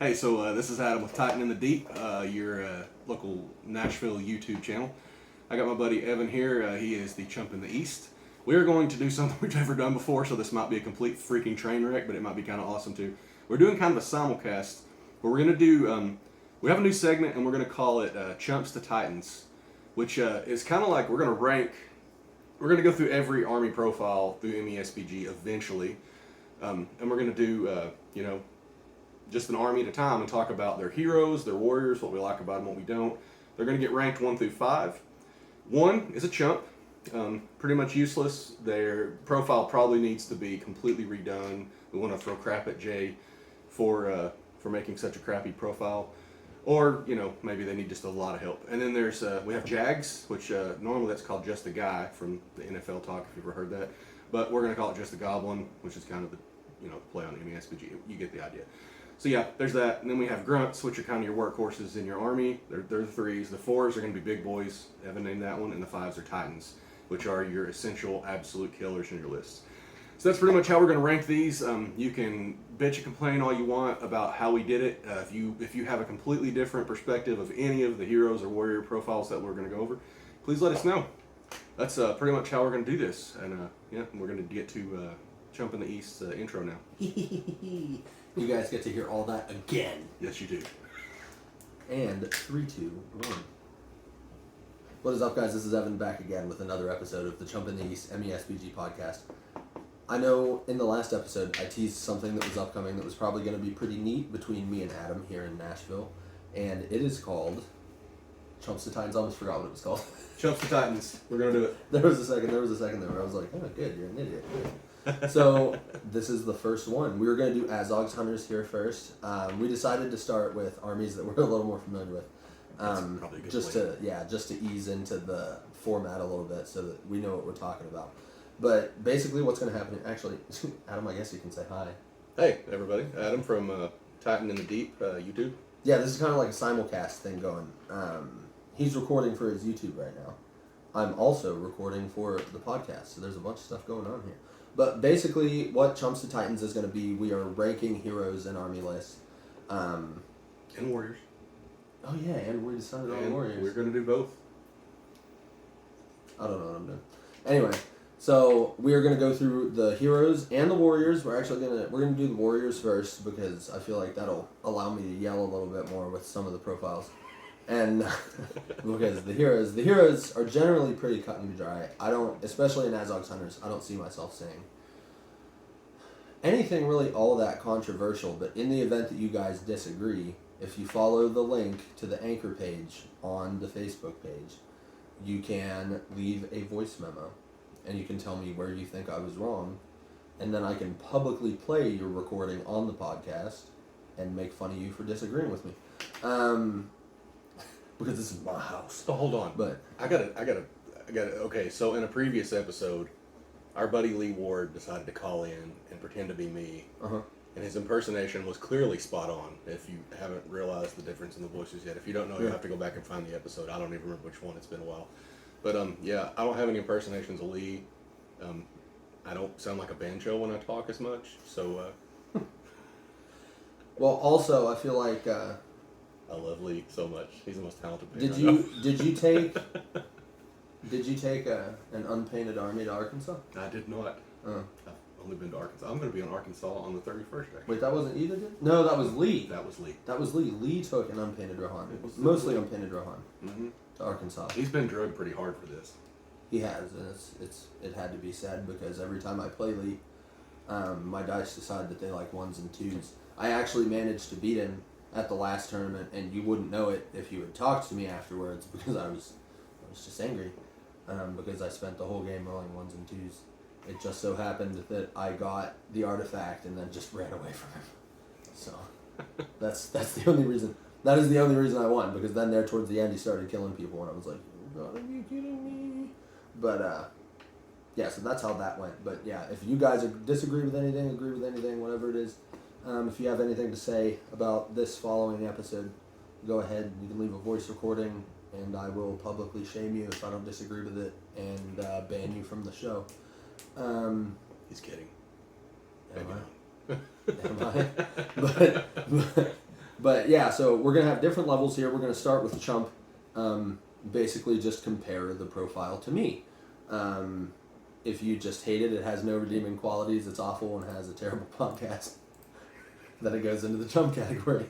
Hey, so this is Adam with TitanInTheDeep, your local Nashville YouTube channel. I got my buddy Evan here. He is the Chump in the East. We are going to do something we've never done before, so this might be a complete freaking train wreck, but it might be kind of awesome too. We're doing kind of a simulcast where we're going to do, we have a new segment and we're going to call it Chumps to Titans, which is kind of like we're going to rank, we're going to go through every army profile through MESBG eventually, and we're going to do, just an army at a time and talk about their heroes, their warriors, what we like about them, what we don't. They're going to get ranked 1 through 5. 1 is a chump, pretty much useless. Their profile probably needs to be completely redone. We want to throw crap at Jay for making such a crappy profile, or maybe they need just a lot of help. And then there's we have Jags, which normally that's called just a guy from the NFL talk if you've ever heard that, but we're going to call it just a goblin, which is kind of the play on MESBG. You get the idea. So yeah, there's that, and then we have grunts, which are kind of your workhorses in your army. They're the 3s. The 4s are going to be big boys. Evan named that one, and the 5s are titans, which are your essential absolute killers in your list. So that's pretty much how we're going to rank these. You can bitch and complain all you want about how we did it. If you have a completely different perspective of any of the heroes or warrior profiles that we're going to go over, please let us know. That's pretty much how we're going to do this, and we're going to get to Chump in the East intro now. You guys get to hear all that again. Yes, you do. And 3, 2, 1. What is up, guys? This is Evan back again with another episode of the Chump in the East MESBG podcast. I know in the last episode I teased something that was upcoming that was probably going to be pretty neat between me and Adam here in Nashville, and it is called Chumps to Titans. I almost forgot what it was called. Chumps to Titans. We're going to do it. There was a second there where I was like, oh, good, you're an idiot. So this is the first one. We were going to do AZOG'S hunters here first. We decided to start with armies that we're a little more familiar with, just to ease into the format a little bit so that we know what we're talking about. But basically, what's going to happen? Actually, Adam, I guess you can say hi. Hey, everybody! Adam from TitanInTheDeep YouTube. Yeah, this is kind of like a simulcast thing going. He's recording for his YouTube right now. I'm also recording for the podcast, so there's a bunch of stuff going on here. But basically, what Chumps to Titans is going to be, we are ranking heroes in army lists. And warriors. Oh yeah, and we decided on warriors. We're going to do both. I don't know what I'm doing. Anyway, so we are going to go through the heroes and the warriors. We're going to do the warriors first because I feel like that'll allow me to yell a little bit more with some of the profiles. And because the heroes are generally pretty cut and dry. I don't, especially in AZOG'S hunters, I don't see myself saying anything really all that controversial. But in the event that you guys disagree, if you follow the link to the anchor page on the Facebook page, you can leave a voice memo and you can tell me where you think I was wrong, and then I can publicly play your recording on the podcast and make fun of you for disagreeing with me. Because this is my house. So hold on. But I gotta. Okay, so in a previous episode, our buddy Lee Ward decided to call in and pretend to be me. And his impersonation was clearly spot on. If you haven't realized the difference in the voices yet, if you don't know, you have to go back and find the episode. I don't even remember which one. It's been a while. But I don't have any impersonations of Lee. I don't sound like a banjo when I talk as much. So. Well, also I feel like. I love Lee so much. He's the most talented man. Did you take an unpainted army to Arkansas? I did not. I've only been to Arkansas. I'm going to be in Arkansas on the 31st. Actually. Wait, that wasn't you that did? No, that was Lee. That was Lee. That was Lee. Lee took an unpainted Rohan. Mostly unpainted Rohan. Mm-hmm. To Arkansas. He's been drugged pretty hard for this. He has, and it had to be said because every time I play Lee, my dice decide that they like 1s and 2s. I actually managed to beat him at the last tournament, and you wouldn't know it if you had talked to me afterwards because I was just angry because I spent the whole game rolling 1s and 2s. It just so happened that I got the artifact and then just ran away from him. So that's the only reason. That is the only reason I won, because then there towards the end he started killing people and I was like, oh God, are you kidding me? But yeah, so that's how that went. But yeah, if you guys disagree with anything, agree with anything, whatever it is, if you have anything to say about this following episode, go ahead. You can leave a voice recording, and I will publicly shame you if I don't disagree with it and ban you from the show. He's kidding. Am I? Am I? But yeah, so we're going to have different levels here. We're going to start with Chump. Basically just compare the profile to me. If you just hate it has no redeeming qualities, it's awful, and has a terrible podcast, then it goes into the Chump category.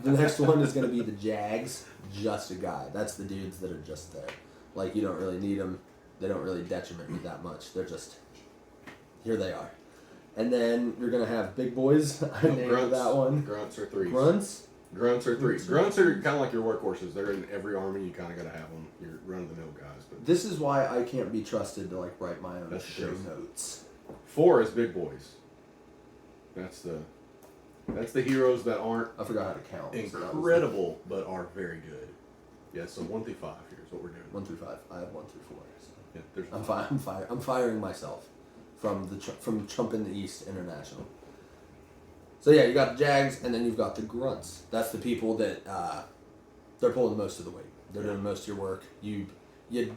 The next one is going to be the Jags, just a guy. That's the dudes that are just there. Like, you don't really need them. They don't really detriment you that much. They're just, here they are. And then you're going to have big boys. I named that one. Grunts or threes. Grunts? Grunts or threes. Grunts are kind of like your workhorses. They're in every army. You kind of got to have them. You're run-of-the-mill guys. But This is why I can't be trusted to, like, write my own That's show true. notes. 4 is big boys. That's the heroes that aren't I forgot how to count. incredible, but are very good. Yeah, so 1 through 5 here's what we're doing. 1 through 5. I have 1 through 4. So. Yeah, there's I'm firing myself from from Chump in the East International. So yeah, you got the Jags, and then you've got the Grunts. That's the people that they're pulling most of the weight. They're doing most of your work. You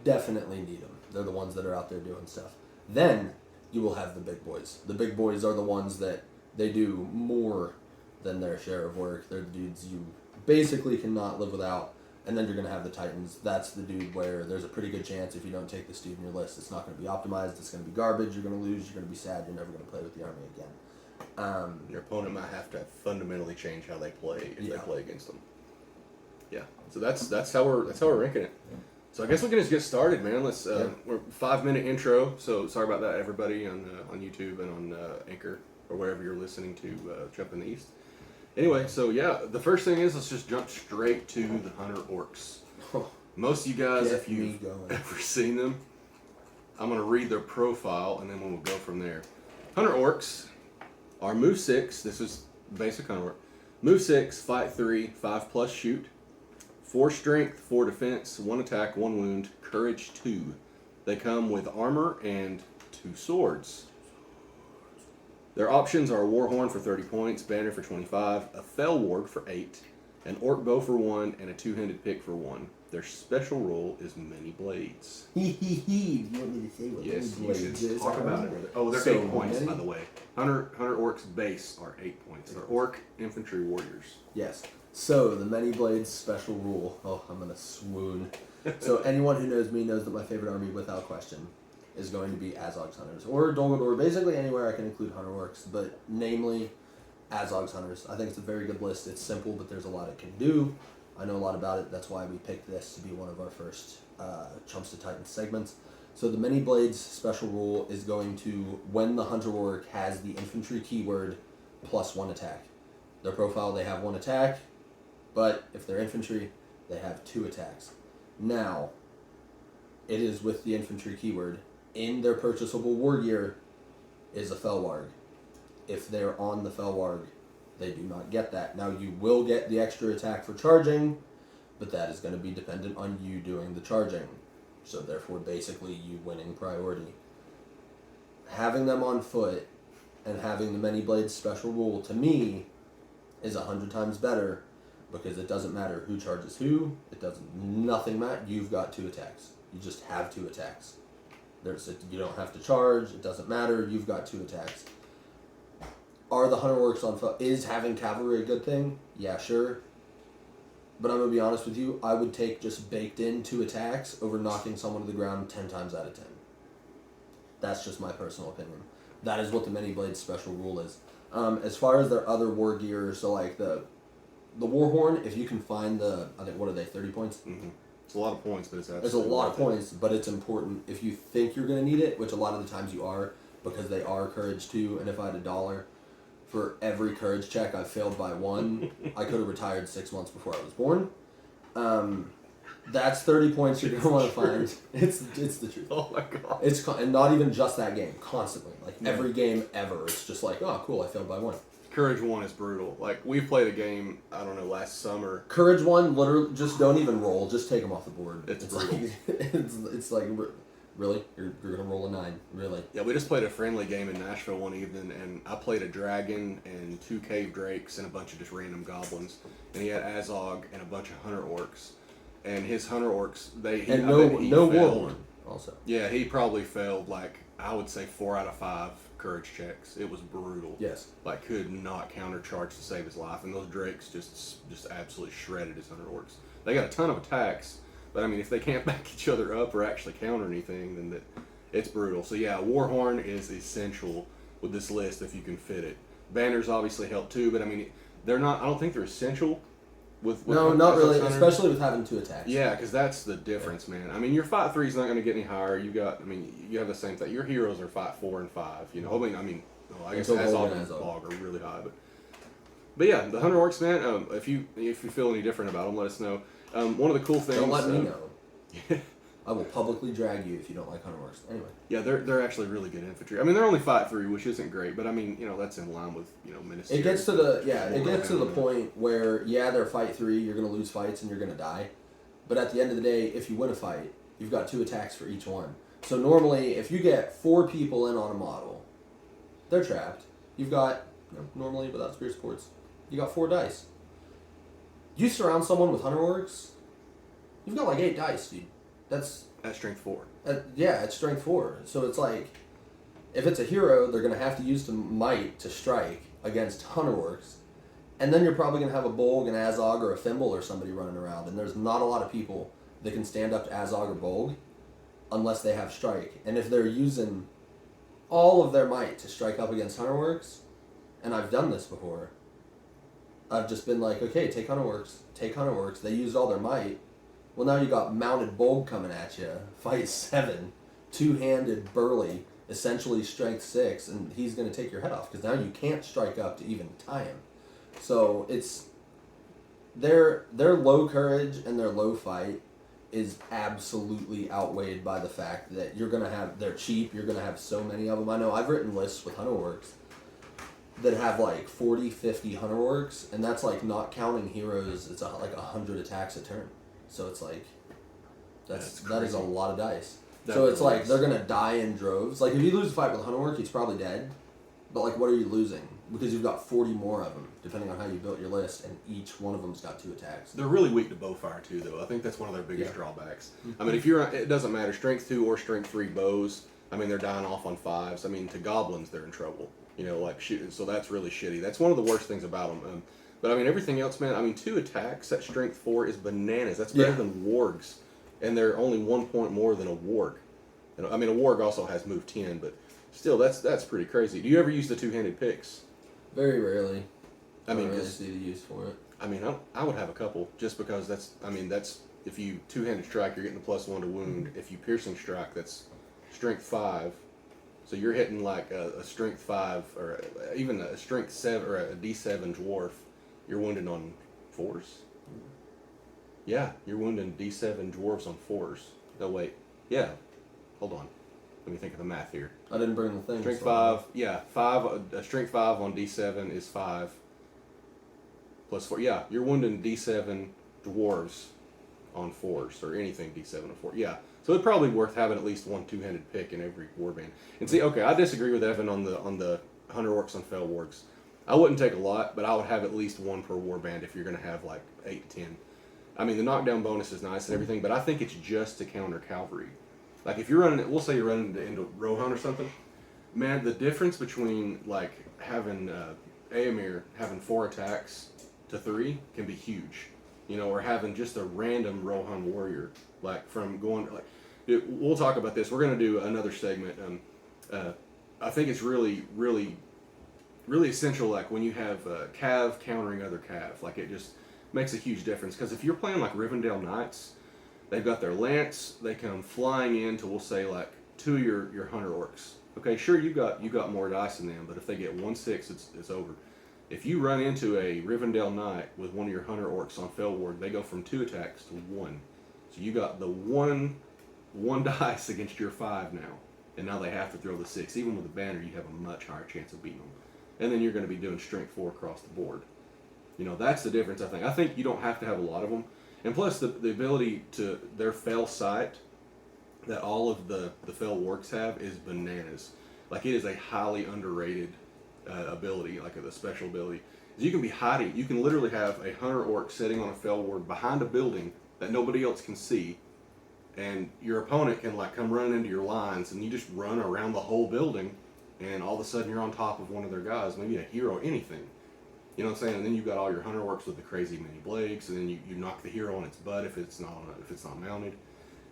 definitely need them. They're the ones that are out there doing stuff. Then you will have the big boys. The big boys are the ones that they do more than their share of work. They're the dudes you basically cannot live without. And then you're going to have the Titans. That's the dude where there's a pretty good chance if you don't take this dude in your list, it's not going to be optimized. It's going to be garbage. You're going to lose. You're going to be sad. You're never going to play with the army again. Your opponent might have to fundamentally change how they play if they play against them. Yeah, so that's how we're ranking it. So I guess we can just get started, man. Let's we're 5-minute intro. So sorry about that, everybody on YouTube and on Anchor or wherever you're listening to Chump in the East. Anyway, so yeah, the first thing is let's just jump straight to the Hunter Orcs. Most of you guys, if you've ever seen them, I'm gonna read their profile and then we'll go from there. Hunter Orcs are move 6. This is basic Hunter Orc. Move 6, fight 3, 5+ shoot, 4 strength, 4 defense, 1 attack, 1 wound, courage 2. They come with armor and 2 swords. Their options are a Warhorn for 30 points, Banner for 25, a Fell Ward for 8, an Orc Bow for 1, and a 2-handed pick for 1. Their special role is Many Blades. Do you want me to say what Yes, Many you Blades should is? talk about it. Oh, they're 8 points, by the way. Hunter Orcs base are 8 points. They're Orc Infantry Warriors. Yes. So, the Many Blades special rule. Oh, I'm going to swoon. So, anyone who knows me knows that my favorite army, without question, is going to be AZOG'S Hunters. Or Dolgador. Basically, anywhere I can include Hunter Orcs. But, namely, AZOG'S Hunters. I think it's a very good list. It's simple, but there's a lot it can do. I know a lot about it. That's why we picked this to be one of our first Chumps to Titans segments. So, the Many Blades special rule is going to, when the Hunter Orc has the infantry keyword, plus 1 attack. Their profile, they have 1 attack. But if they're infantry, they have 2 attacks. Now, it is with the infantry keyword. In their purchasable war gear is a Fellwarg. If they're on the Fellwarg, they do not get that. Now, you will get the extra attack for charging, but that is going to be dependent on you doing the charging. So, therefore, basically, you winning priority. Having them on foot and having the Many Blades special rule, to me, is 100 times better. Because it doesn't matter who charges who. It doesn't. Nothing matter. You've got 2 attacks. You just have 2 attacks. You don't have to charge. It doesn't matter. You've got 2 attacks. Are the Hunter Orcs on foot? Is having cavalry a good thing? Yeah, sure. But I'm going to be honest with you. I would take just baked in 2 attacks over knocking someone to the ground 10 times out of 10. That's just my personal opinion. That is what the Many Blades special rule is. As far as their other war gear, so like the Warhorn, if you can find I think, what are they, 30 points? Mm-hmm. It's a lot of points, but it's a lot of points, but it's important. If you think you're going to need it, which a lot of the times you are, because they are courage 2, and if I had $1 for every courage check I failed by 1, I could have retired 6 months before I was born. That's 30 points you're going to want to find. It's the truth. Oh my god. And not even just that game, constantly. Like, every game ever, it's just like, oh, cool, I failed by 1. Courage 1 is brutal. Like, we played a game, I don't know, last summer. Courage 1, literally, just don't even roll. Just take them off the board. It's brutal. Like, it's like, really? You're going to roll a 9? Really? Yeah, we just played a friendly game in Nashville one evening, and I played a dragon and 2 cave drakes and a bunch of just random goblins. And he had Azog and a bunch of Hunter Orcs. And his Hunter Orcs, no Warhorn, also. Yeah, he probably failed, like, I would say 4 out of 5 courage checks. It was brutal. Yes. Like, could not countercharge to save his life, and those drakes just absolutely shredded his hunter orcs. They got a ton of attacks, but I mean, if they can't back each other up or actually counter anything, then it's brutal. So yeah, Warhorn is essential with this list if you can fit it. Banners obviously help too, but I mean, they're not. I don't think they're essential. With no, not really, hunters. especially with having 2 attacks. Yeah, because that's the difference, man. I mean, your fight 3 is not going to get any higher. You have the same thing. Your heroes are fight 4 and 5. You know, I guess Azog and Bog are really high, but yeah, the hunter orcs, man. If you feel any different about them, let us know. One of the cool things. Don't let me know. I will publicly drag you if you don't like hunter orcs. Anyway. Yeah, they're actually really good infantry. I mean, they're only fight 3, which isn't great, but I mean, that's in line with ministry. It gets to the point where they're fight 3. You're gonna lose fights and you're gonna die, but at the end of the day, if you win a fight, you've got 2 attacks for each one. So normally, if you get 4 people in on a model, they're trapped. You've got normally without spear sports, you got 4 dice. You surround someone with hunter orcs, you've got like 8 dice, dude. That's strength 4. It's strength 4. So it's like, if it's a hero, they're going to have to use the might to strike against hunter orcs. And then you're probably going to have a Bolg, an Azog, or a Fimble or somebody running around. And there's not a lot of people that can stand up to Azog or Bolg unless they have strike. And if they're using all of their might to strike up against hunter orcs, and I've done this before, I've just been like, okay, take hunter orcs. They used all their might. Well, now you got mounted Bolg coming at you, fight 7, 2-handed burly, essentially strength 6, and he's going to take your head off because now you can't strike up to even tie him. So it's their low courage and their low fight is absolutely outweighed by the fact that they're cheap. You're going to have so many of them. I know I've written lists with hunter orcs that have like 40, 50 hunter orcs, and that's like not counting heroes. It's like 100 attacks a turn. So it's like, that is a lot of dice. So it's like, they're going to die in droves. Like, if you lose a fight with a hunter orc, he's probably dead. But, like, what are you losing? Because you've got 40 more of them, depending on how you built your list, and each one of them's got 2 attacks. They're really weak to bowfire, too, though. I think that's one of their biggest drawbacks. I mean, it doesn't matter, strength 2 or strength 3 bows, I mean, they're dying off on 5s. I mean, to goblins, they're in trouble. So that's really shitty. That's one of the worst things about them. But I mean, everything else, man, I mean, 2 attacks at strength 4 is bananas. That's better than wargs. And they're only 1 point more than a warg. And, I mean, a warg also has move 10, but still, that's pretty crazy. Do you ever use the 2-handed picks? Very rarely. I mean, really see the use for it. I mean, I would have a couple, just because that's if you 2-handed strike, you're getting the +1 to wound. If you piercing strike, that's strength 5. So you're hitting like a strength 5 or even a strength 7 or a D7 dwarf. You're wounded on 4s. Yeah, you're wounding D7 dwarves on 4s. No, wait. Yeah. Hold on. Let me think of the math here. I didn't bring the thing. Strength 5. Yeah, 5. A strength 5 on D7 is 5. Plus 4. Yeah, you're wounding D7 dwarves on 4s or anything D7 on 4. Yeah. So it's probably worth having at least 1 2-handed pick in every warband. And see, okay, I disagree with Evan on the hunter orcs on fel wargs. I wouldn't take a lot, but I would have at least 1 per warband if you're going to have like 8 to 10. I mean, the knockdown bonus is nice and everything, but I think it's just to counter cavalry. Like if you're running, we'll say you're running into Rohan or something, man, the difference between like having Aemir having 4 attacks to 3 can be huge, or having just a random Rohan warrior, like from going like, we'll talk about this. We're going to do another segment. I think it's really essential, like when you have Cav countering other Cav, like it just makes a huge difference. Because if you're playing like Rivendell Knights, they've got their lance, they come flying into, we'll say like 2 of your hunter orcs. Okay, sure, you got more dice than them, but if they get 1/6, it's over. If you run into a Rivendell Knight with one of your hunter orcs on fel ward, they go from 2 attacks to 1. So you got the one dice against your 5 now, and now they have to throw the 6. Even with a banner, you have a much higher chance of beating them. And then you're going to be doing strength 4 across the board. That's the difference, I think. I think you don't have to have a lot of them. And plus, the ability to, their fel sight that all of the fel wargs have is bananas. Like, it is a highly underrated ability, like a special ability. You can be hiding. You can literally have a hunter orc sitting on a fel ward behind a building that nobody else can see, and your opponent can like come running into your lines, and you just run around the whole building and all of a sudden you're on top of one of their guys, maybe a hero, anything. You know what I'm saying? And then you've got all your hunter orcs with the crazy many blades, and then you knock the hero on its butt if it's not mounted.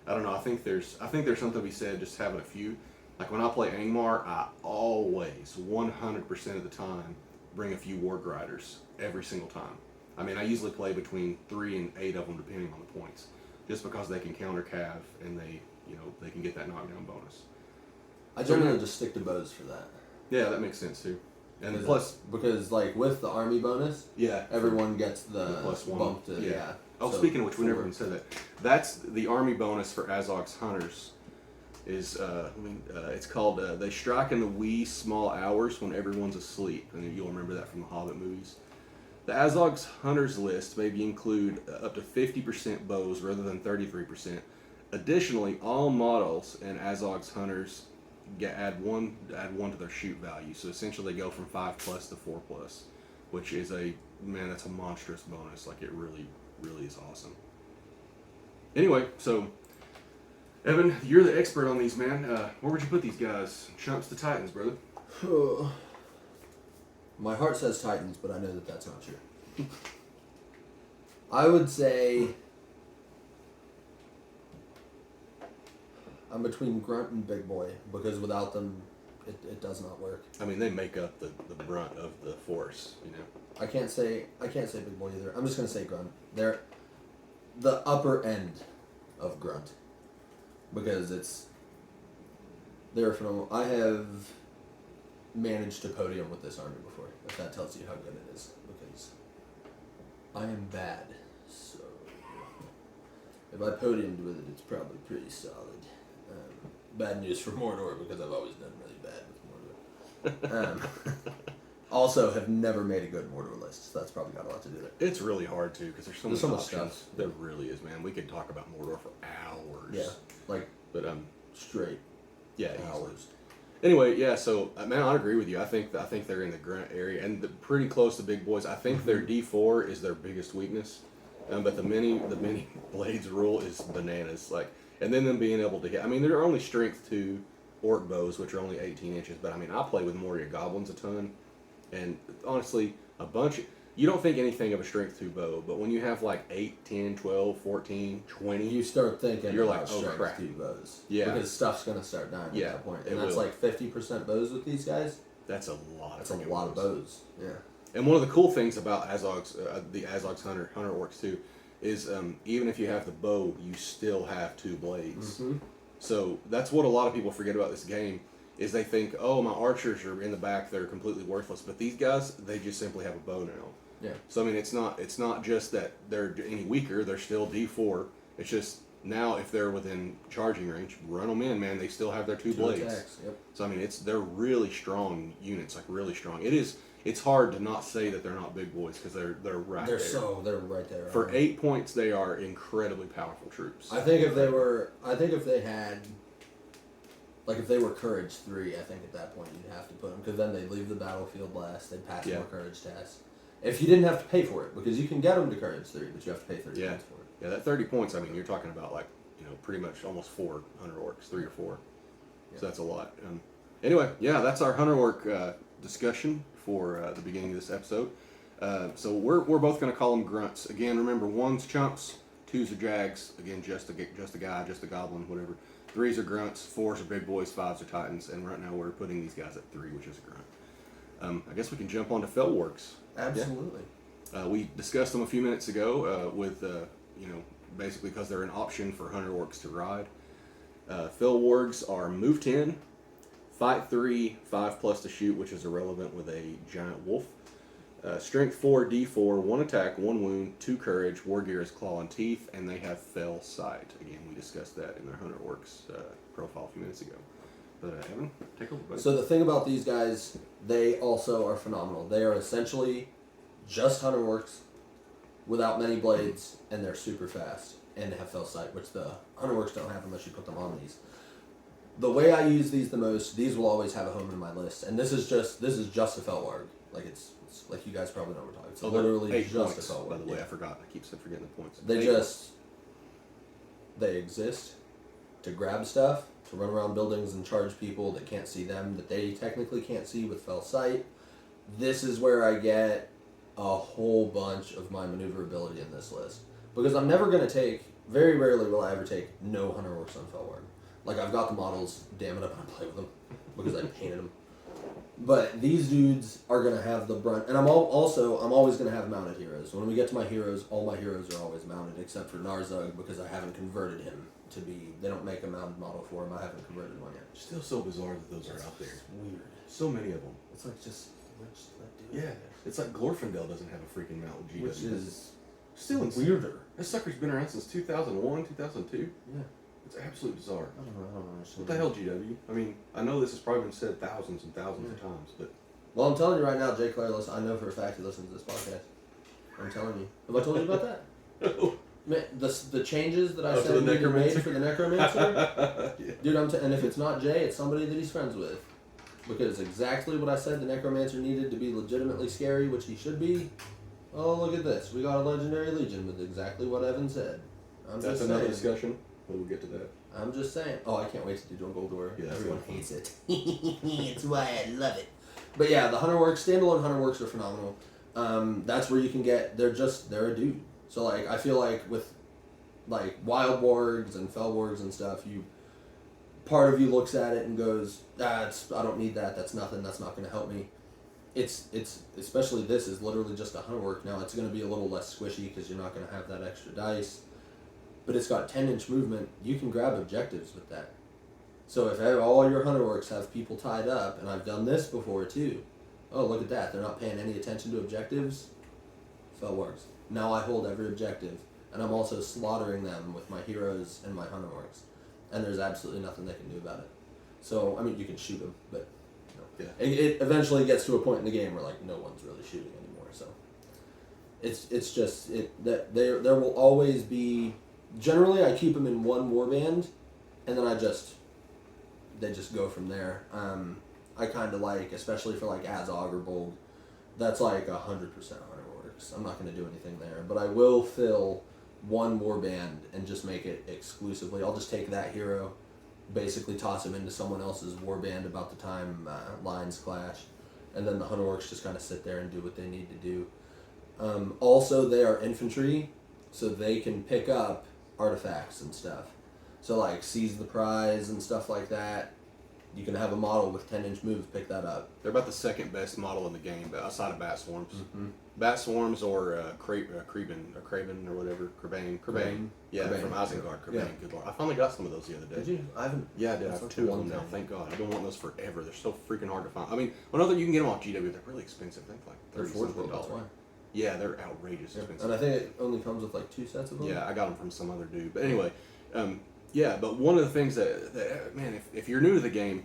I don't know. I think there's something to be said just having a few. Like when I play Angmar, I always 100% of the time bring a few warg riders every single time. I mean, I usually play between 3 and 8 of them depending on the points, just because they can counter cav and they can get that knockdown bonus. I generally just stick to bows for that. Yeah, that makes sense too. And because like with the army bonus, everyone gets the +1 bump to Oh, so speaking of which, we never even said that. That's the army bonus for AZOG'S hunters. It's called they strike in the wee small hours when everyone's asleep, and you'll remember that from the Hobbit movies. The AZOG'S hunters list maybe include up to 50% bows rather than 33%. Additionally, all models and AZOG'S hunters add one to their shoot value. So essentially, they go from 5+ to 4+, which is that's a monstrous bonus. Like it really is awesome. Anyway, so Evan, you're the expert on these, man. Where would you put these guys? Chumps to Titans, brother. My heart says Titans, but I know that that's not true. I would say I'm between Grunt and Big Boy, because without them, it does not work. I mean, they make up the brunt of the force, you know. I can't say Big Boy either. I'm just gonna say Grunt. They're the upper end of Grunt, because they're phenomenal. I have managed to podium with this army before, if that tells you how good it is, because I am bad. So if I podiumed with it, it's probably pretty solid. Bad news for Mordor, because I've always done really bad with Mordor. Also, have never made a good Mordor list, so that's probably got a lot to do with it. It's really hard too, because there's so much stuff. There really is, man. We could talk about Mordor for hours. Yeah, but straight. Yeah, hours. Easily. Anyway, yeah. So, man, I agree with you. I think they're in the Grunt area and pretty close to Big Boys. I think their D4 is their biggest weakness, but the many blades rule is bananas. Like, and then them being able to hit. I mean, they're only strength 2 orc bows, which are only 18 inches. But I mean, I play with Moria goblins a ton. And honestly, you don't think anything of a strength 2 bow, but when you have like 8, 10, 12, 14, 20, you start thinking you're about like, oh strength crap. 2 bows. Yeah. Because stuff's going to start dying at that point. And that's will. like 50% bows with these guys. That's a lot. That's a lot of bows. Yeah. And one of the cool things about AZOG'S, the AZOG'S hunter orcs too, is even if you have the bow, you still have 2 blades. Mm-hmm. So that's what a lot of people forget about this game. Is they think, oh, my archers are in the back, they're completely worthless. But these guys, they just simply have a bow now. Yeah. So I mean, it's not just that they're any weaker. They're still D4. It's just now if they're within charging range, run them in, man. They still have their 2 blades. Attacks, yep. So I mean, they're really strong units, like really strong. It's hard to not say that they're not big boys, because they're right there. They're right there. For 8 points, they are incredibly powerful troops. I think if they had. Like, if they were Courage 3, I think at that point you'd have to put them, because then they'd leave the battlefield last, they'd pass more Courage tests. If you didn't have to pay for it, because you can get them to Courage 3, but you have to pay 30 points for it. Yeah, that 30 points, I mean, you're talking about, like, pretty much almost 4 Hunter Orcs, 3 or 4. Yeah. So that's a lot. Anyway, yeah, that's our Hunter Orc discussion for the beginning of this episode. So we're both going to call them Grunts. Again, remember, 1's Chumps, 2's are Jags. Again, just a guy, just a goblin, whatever. 3's are Grunts, 4's are Big Boys, 5's are Titans, and right now we're putting these guys at 3, which is a Grunt. I guess we can jump on to Felwargs. Absolutely. Yeah. We discussed them a few minutes ago with, basically because they're an option for Hunter Orcs to ride. Felwargs are move 10, fight 3, 5+ to shoot, which is irrelevant with a giant wolf. Strength 4, D4, 1 attack, 1 wound, 2 courage, war gear is claw and teeth, and they have fell sight. Again, we discussed that in their Hunter Orcs profile a few minutes ago. But Evan, take over, buddy. So the thing about these guys, they also are phenomenal. They are essentially just Hunter Orcs without many blades, and they're super fast, and they have fell sight, which the Hunter Orcs don't have unless you put them on these. The way I use these the most, these will always have a home in my list, and this is just a Felwarg. Like it's like you guys probably know what we're talking. It's literally just points, a Felwarg. By the way, I forgot. I keep forgetting the points. They exist to grab stuff to run around buildings and charge people that can't see them, that they technically can't see with fell sight. This is where I get a whole bunch of my maneuverability in this list. Because I'm never going to take, very rarely will I ever take no Hunter Orcs on Fellwarg. Like, I've got the models, damn it, I'm going to play with them because I painted them. But these dudes are going to have the brunt, and I'm always going to have mounted heroes. When we get to my heroes, all my heroes are always mounted, except for Narzug, because I haven't converted him to be, they don't make a mounted model for him, I haven't converted one yet. Still so bizarre that those are out there. It's weird. So many of them. It's like, just let do it. Yeah, it's like Glorfindel doesn't have a freaking mount with GW. Which is still weirder. That sucker's been around since 2001, 2002. Yeah. It's absolutely bizarre. I don't understand. What the hell, GW? I mean, I know this has probably been said thousands and thousands of times, but... Well, I'm telling you right now, Jay Clare, I know for a fact he listens to this podcast. I'm telling you. Have I told you about that? Man, the changes that I said needed made for the Necromancer? Yeah. Dude, and if it's not Jay, it's somebody that he's friends with. Because exactly what I said the Necromancer needed to be legitimately scary, which he should be. Oh, look at this. We got a Legendary Legion with exactly what Evan said. That's another discussion. We'll get to that. I'm just saying. Oh, I can't wait to do Dumbledore. Yeah, everyone hates it. It's why I love it. But yeah, the Hunter Orcs, standalone Hunter Orcs are phenomenal. That's where you can get, they're a dude. So like, I feel like with like Wild Wargs and Fell Wargs and stuff, part of you looks at it and goes, I don't need that, that's nothing, that's not going to help me. It's especially this is literally just a Hunter Orc. Now it's going to be a little less squishy because you're not going to have that extra dice. But it's got 10-inch movement. You can grab objectives with that. So if all your Hunter Orcs have people tied up, and I've done this before too. Oh, look at that. They're not paying any attention to objectives. Fell Wargs. Now I hold every objective, and I'm also slaughtering them with my heroes and my Hunter Orcs. And there's absolutely nothing they can do about it. So, I mean, you can shoot them, but it eventually gets to a point in the game where like no one's really shooting anymore. So it's just that there will always be. Generally, I keep them in one warband, and then they just go from there. I kind of like, especially for like Azog or Bold, that's like 100% Hunter Orcs. I'm not going to do anything there, but I will fill one warband and just make it exclusively. I'll just take that hero, basically toss him into someone else's warband about the time lines clash, and then the Hunter Orcs just kind of sit there and do what they need to do. Also, they are infantry, so they can pick up artifacts and stuff. So like seize the prize and stuff like that. You can have a model with 10-inch moves pick that up. They're about the second best model in the game, but outside of Bat Swarms. Mm-hmm. Bat Swarms or Craven or whatever. Crebain. Yeah, Crebain. From Isengard. Crebain. Yeah. Good lord. I finally got some of those the other day. Did you? I haven't. Yeah, I did. I have two of them now. Thank God. I've been wanting those forever. They're so freaking hard to find. I mean, another you can get them off GW. They're really expensive. I think like $30 That's why. Yeah, they're outrageous expensive. And I think it only comes with like 2 sets of them. Yeah, I got them from some other dude. But anyway, yeah. But one of the things that man, if you're new to the game,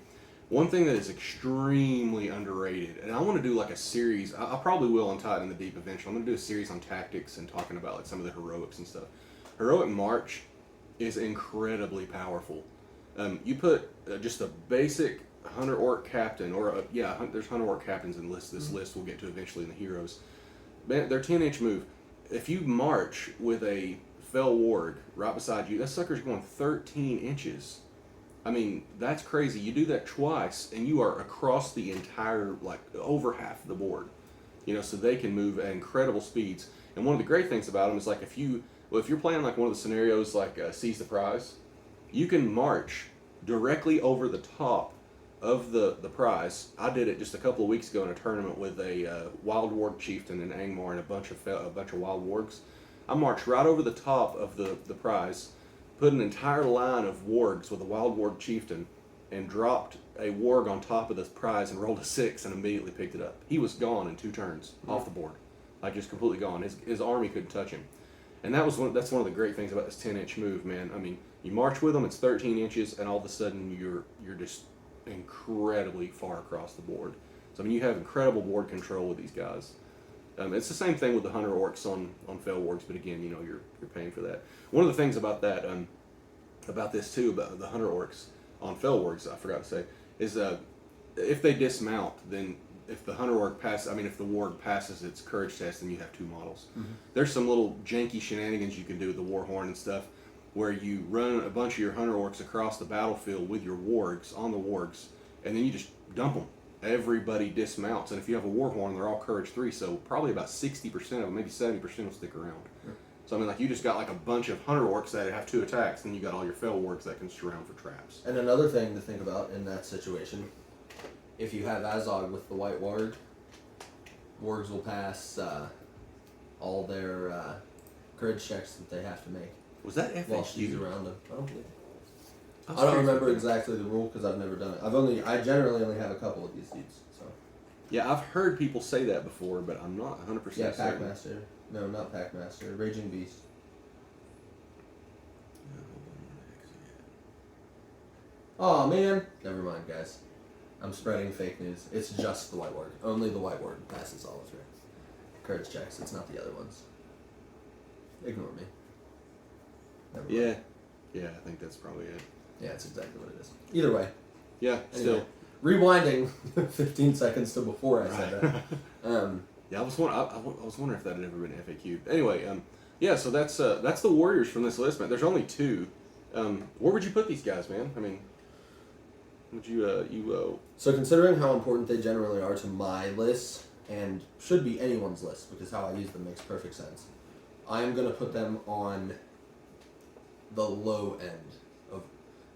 one thing that is extremely underrated, and I want to do like a series. I probably will on TitanInTheDeep eventually. I'm going to do a series on tactics and talking about like some of the heroics and stuff. Heroic March is incredibly powerful. You put just a basic Hunter Orc Captain, or there's Hunter Orc Captains in this list we'll get to eventually in the heroes. Their 10-inch move. If you march with a Fell Warg right beside you, that sucker's going 13 inches. I mean, that's crazy. You do that twice, and you are across the entire, like, over half of the board. You know, so they can move at incredible speeds. And one of the great things about them is, like, if you're playing, like, one of the scenarios, like, Seize the Prize, you can march directly over the top of the prize. I did it just a couple of weeks ago in a tournament with a Wild Warg Chieftain in Angmar and a bunch of Wild Wargs. I marched right over the top of the prize, put an entire line of wargs with a Wild Warg Chieftain, and dropped a warg on top of this prize and rolled a 6 and immediately picked it up. He was gone in 2 turns off the board, like just completely gone. His army couldn't touch him, and that's one of the great things about this 10-inch move, man. I mean, you march with them, it's 13 inches, and all of a sudden you're just incredibly far across the board. So I mean, you have incredible board control with these guys. It's the same thing with the Hunter Orcs on Fell Wargs, but again, you know, you're paying for that. One of the things about that, about this too, about the Hunter Orcs on Fell Wargs, I forgot to say, is if they dismount, then if the Hunter Orc if the Warg passes its courage test, then you have 2 models. Mm-hmm. There's some little janky shenanigans you can do with the Warhorn and stuff. where you run a bunch of your hunter orcs across the battlefield with your wargs on the wargs, and then you just dump them. Everybody dismounts, and if you have a warhorn, they're all courage 3, so probably about 60% of them, maybe 70% will stick around. Yeah. So I mean, like, you just got like a bunch of hunter orcs that have 2 attacks, and you got all your fel wargs that can surround for traps. And another thing to think about in that situation, if you have Azog with the white warg, wargs will pass all their courage checks that they have to make Was that FAQ? while she's around them. I don't believe it. I I don't remember exactly the rule because I've never done it. I generally only have a couple of these dudes. So Yeah, I've heard people say that before, but I'm not 100% yeah, certain. Packmaster. No, not Packmaster. Raging Beast. Oh man, never mind, guys. I'm spreading fake news. It's just the white ward. Only the white ward passes all of your courage checks. It's not the other ones. Ignore me. Never mind. Yeah, I think that's probably it. Yeah, it's exactly what it is. Either way. Yeah, Anyway, rewinding 15 seconds to before I said that. Yeah, I was wondering if that had ever been FAQ. Anyway, yeah, so that's the warriors from this list, man. There's only 2. Where would you put these guys, man? I mean, would you So considering how important they generally are to my list, and should be anyone's list, because how I use them makes perfect sense, I am going to put them on the low end of...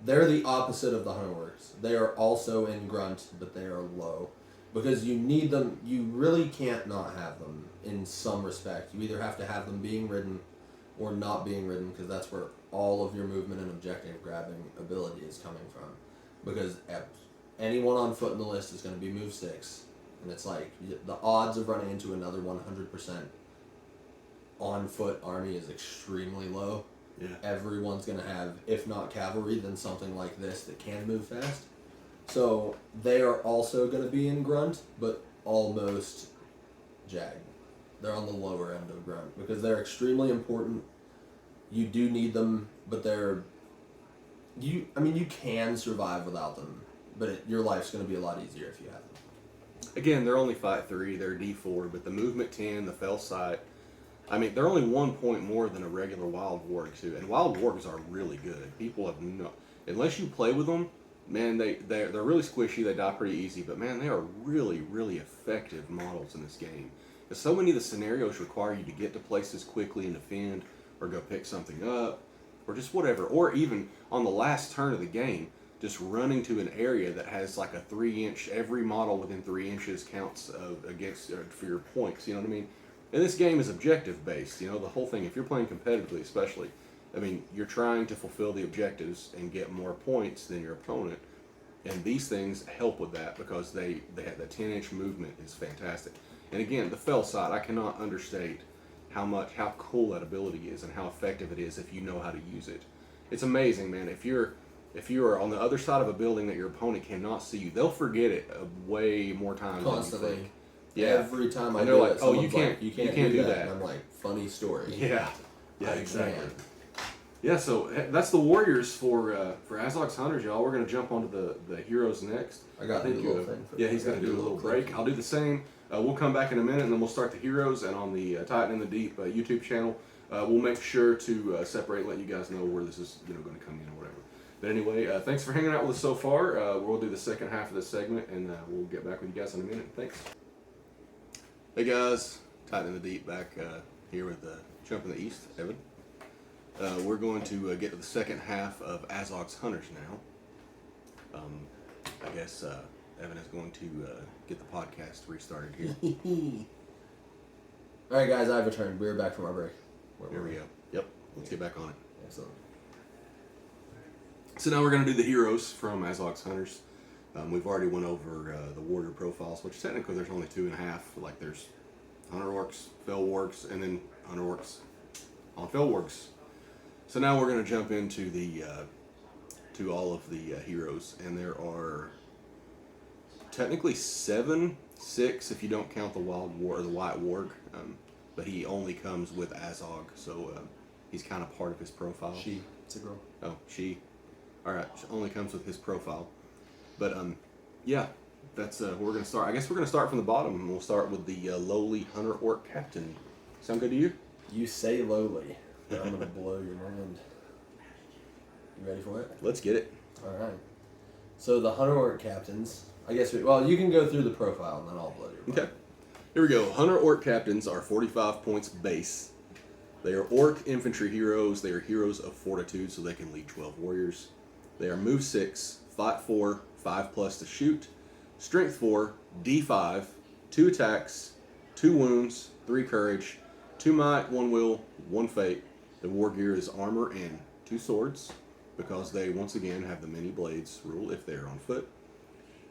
They're the opposite of the Hunterworks. They are also in Grunt, but they are low. Because you need them, you really can't not have them in some respect. You either have to have them being ridden or not being ridden, because that's where all of your movement and objective grabbing ability is coming from. Because anyone on foot in the list is going to be move 6, and it's like the odds of running into another 100% on foot army is extremely low. Yeah. Everyone's going to have, if not cavalry, then something like this that can move fast. So they are also going to be in Grunt, but almost Jag. They're on the lower end of Grunt because they're extremely important. You do need them, but you can survive without them, but your life's going to be a lot easier if you have them. Again, they're only fight 3, they're D4, but the movement 10, the fell sight, I mean, they're only 1 point more than a regular wild warg too, and wild wargs are really good. People have unless you play with them, man, they're really squishy. They die pretty easy, but man, they are really, really effective models in this game. Because so many of the scenarios require you to get to places quickly and defend, or go pick something up, or just whatever. Or even on the last turn of the game, just running to an area that has like a 3-inch. Every model within 3 inches counts against for your points. You know what I mean? And this game is objective based. You know, the whole thing. If you're playing competitively, especially, I mean, you're trying to fulfill the objectives and get more points than your opponent. And these things help with that because they have the 10-inch movement is fantastic. And again, the fell sight, I cannot understate how cool that ability is and how effective it is if you know how to use it. It's amazing, man. If you are on the other side of a building that your opponent cannot see you, they'll forget it way more times Constantly. than you think. Yeah. Every time I And do they're like, it, "Oh, you someone's can't do that. that." And I'm like, funny story. Yeah. Yeah, I exactly. can. Yeah, so that's the warriors for AZOG'S Hunters, y'all. We're gonna jump onto the heroes next. I got to do a little thing. Yeah, he's gonna do a little break. I'll do the same. We'll come back in a minute, and then we'll start the heroes. And on the TitanInTheDeep YouTube channel, we'll make sure to separate and let you guys know where this is going to come in or whatever. But anyway, thanks for hanging out with us so far. We'll do the second half of this segment, and we'll get back with you guys in a minute. Thanks. Hey guys, TitanInTheDeep back here with Chump in the East, Evan. We're going to get to the second half of AZOG'S Hunters now. I guess Evan is going to get the podcast restarted here. All right, guys, I've returned. We're back from our break. Here we go. Yep, let's get back on it. Excellent. So now we're going to do the heroes from AZOG'S Hunters. We've already went over the warrior profiles, which technically there's only 2.5. Like there's Hunter Orcs, Fel Wargs, and then Hunter Orcs on Fel Wargs. So now we're going to jump into the to all of the heroes, and there are technically 6 if you don't count the wild war or the white warg, but he only comes with Azog, so he's kind of part of his profile. She. It's a girl. Oh, she. All right, she only comes with his profile, but yeah, that's where we're gonna start. I guess we're gonna start from the bottom, and we'll start with the lowly Hunter Orc Captain. Sound good to you? You say lowly, but I'm gonna blow your mind. You ready for it? Let's get it. All right. So the Hunter Orc Captains, I guess, you can go through the profile and then I'll blow your mind. Okay. Here we go. Hunter Orc Captains are 45 points base. They are Orc infantry heroes. They are heroes of fortitude, so they can lead 12 warriors. They are move 6, fight 4, 5+ to shoot, strength 4, D5, 2 attacks, 2 wounds, 3 courage, 2 might, 1 will, 1 fate. The war gear is armor and 2 swords, because they once again have the many blades rule if they are on foot.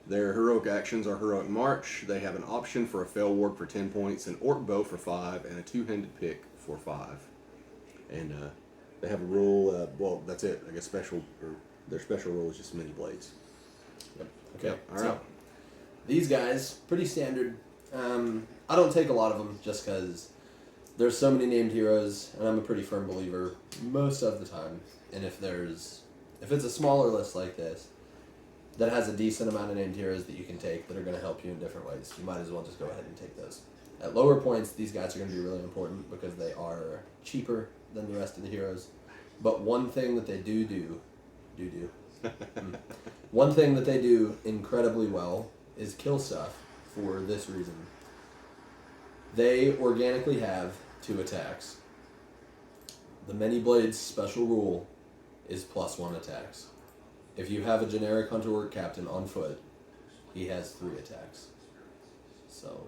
Their heroic actions are heroic march. They have an option for a fell warg for 10 points, an orc bow for 5, and a 2-handed pick for 5. And they have a rule. Well, that's it. I guess their special rule is just many blades. Yep. Okay. All right. So, these guys, pretty standard. I don't take a lot of them just because there's so many named heroes, and I'm a pretty firm believer most of the time. And if it's a smaller list like this that has a decent amount of named heroes that you can take that are going to help you in different ways, you might as well just go ahead and take those. At lower points, these guys are going to be really important because they are cheaper than the rest of the heroes. But one thing that they one thing that they do incredibly well is kill stuff for this reason. They organically have 2 attacks. The Many Blades special rule is +1 attacks. If you have a generic Hunter Orc Captain on foot, he has 3 attacks. So,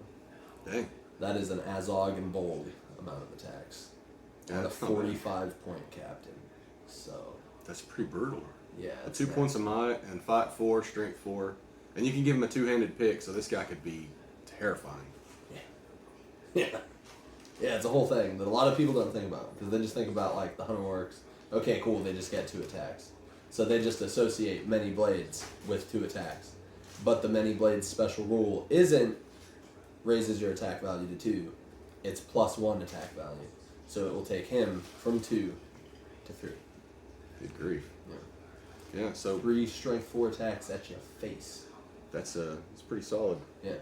Dang. that is an Azog and Bold amount of attacks. And a 45-point captain. So, That's pretty brutal. yeah. 2 points of might and fight 4, strength 4, and you can give him a 2-handed pick. So this guy could be terrifying. Yeah. Yeah, it's a whole thing that a lot of people don't think about because they just think about like the Hunter Orcs. Okay, cool, they just get 2 attacks. So they just associate Many Blades with 2 attacks. But the Many Blades special rule isn't raises your attack value to 2. It's +1 attack value. So it will take him from 2 to 3. Good grief. Yeah. Yeah. So 3 strength 4 attacks at your face. that's it's pretty solid. Yeah.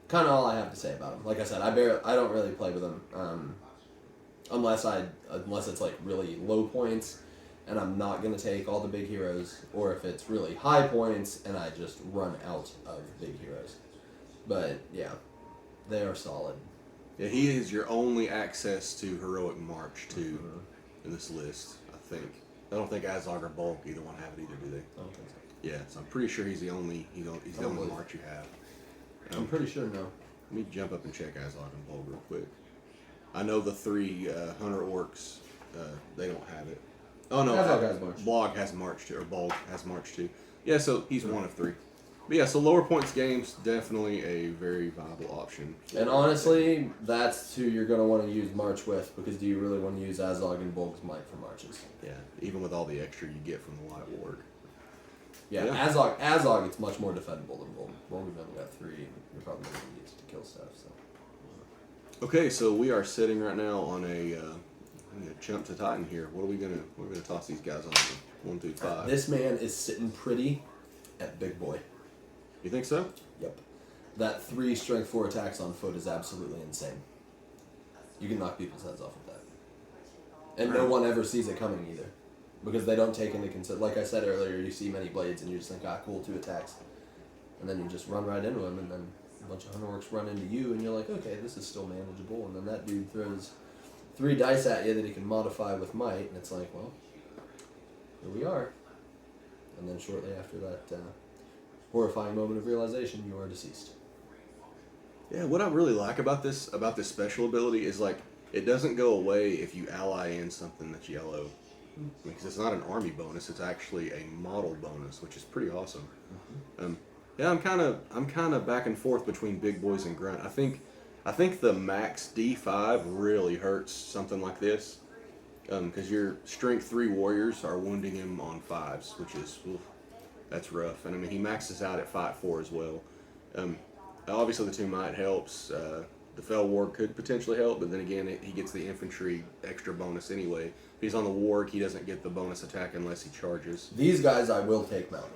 Kind of all I have to say about him. Like I said, I don't really play with him unless it's like really low points, and I'm not gonna take all the big heroes, or if it's really high points and I just run out of big heroes. But yeah, they are solid. Yeah, he is your only access to heroic march too in this list. I think. I don't think Azog or Bulk either one have it either, do they? I don't think so. Yeah, so I'm pretty sure he's the only march you have. I'm pretty sure no. Let me jump up and check Azog and Bulk real quick. I know the 3 Hunter Orcs, they don't have it. Oh no, Azog has March. Blog has March too, or Bulk has March too. Yeah, so he's one of 3. But yeah, so lower points games, definitely a very viable option. And honestly, that's who you're going to want to use March with, because do you really want to use Azog and Bulk's Might for Marches? Yeah, even with all the extra you get from the White Ward. Yeah, Yeah. Azog, it's much more defendable than Bulk. Bulk, we've only got 3, and you're probably going to use it to kill stuff, so. Okay, so we are sitting right now on a Chump to Titan here. What are we gonna toss these guys on? 1 through 5. This man is sitting pretty at Big Boy. You think so? Yep. That 3 strength 4 attacks on foot is absolutely insane. You can knock people's heads off with that. And no one ever sees it coming either. Because they don't take into consideration, like I said earlier, you see Many Blades and you just think, cool, 2 attacks. And then you just run right into him, and then a bunch of Hunter Orcs run into you, and you're like, okay, this is still manageable. And then that dude throws 3 dice at you that he can modify with might, and it's like, well, here we are. And then shortly after that horrifying moment of realization, you are deceased. Yeah, what I really like about this special ability is like it doesn't go away if you ally in something that's yellow. Because it's not an army bonus; it's actually a model bonus, which is pretty awesome. Yeah, I'm kind of back and forth between Big Boys and Grunt. I think the max D5 really hurts something like this, because your strength 3 warriors are wounding him on 5s, which is that's rough. And I mean he maxes out at fight 4 as well. Obviously the 2 might helps. The Fell Warg could potentially help, but then again he gets the infantry extra bonus anyway. If he's on the Warg, he doesn't get the bonus attack unless he charges. These guys I will take mounted,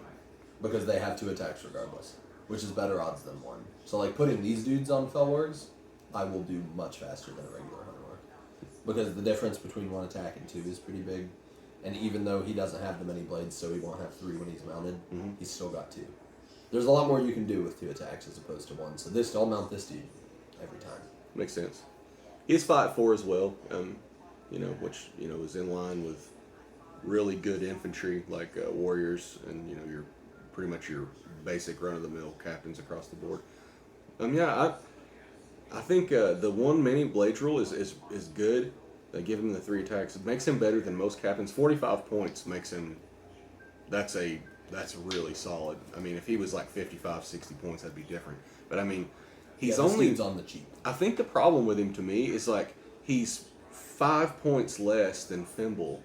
because they have 2 attacks regardless, which is better odds than 1. So like putting these dudes on Fell Wargs, I will do much faster than a regular Hunter Orc. Because the difference between 1 attack and 2 is pretty big. And even though he doesn't have the many blades, so he won't have 3 when he's mounted, Mm-hmm. he's still got 2. There's a lot more you can do with 2 attacks as opposed to 1. So I'll mount this dude every time. Makes sense. He's 5'4" as well, which is in line with really good infantry like warriors and your pretty much your basic run-of-the-mill captains across the board. I think the 1 mini blades rule is good. They give him the 3 attacks. It makes him better than most captains. 45 points makes him. That's really solid. I mean, if he was like 55, 60 points, that'd be different. But I mean, he's only dude's on the cheap. I think the problem with him to me is like he's 5 points less than Fimble.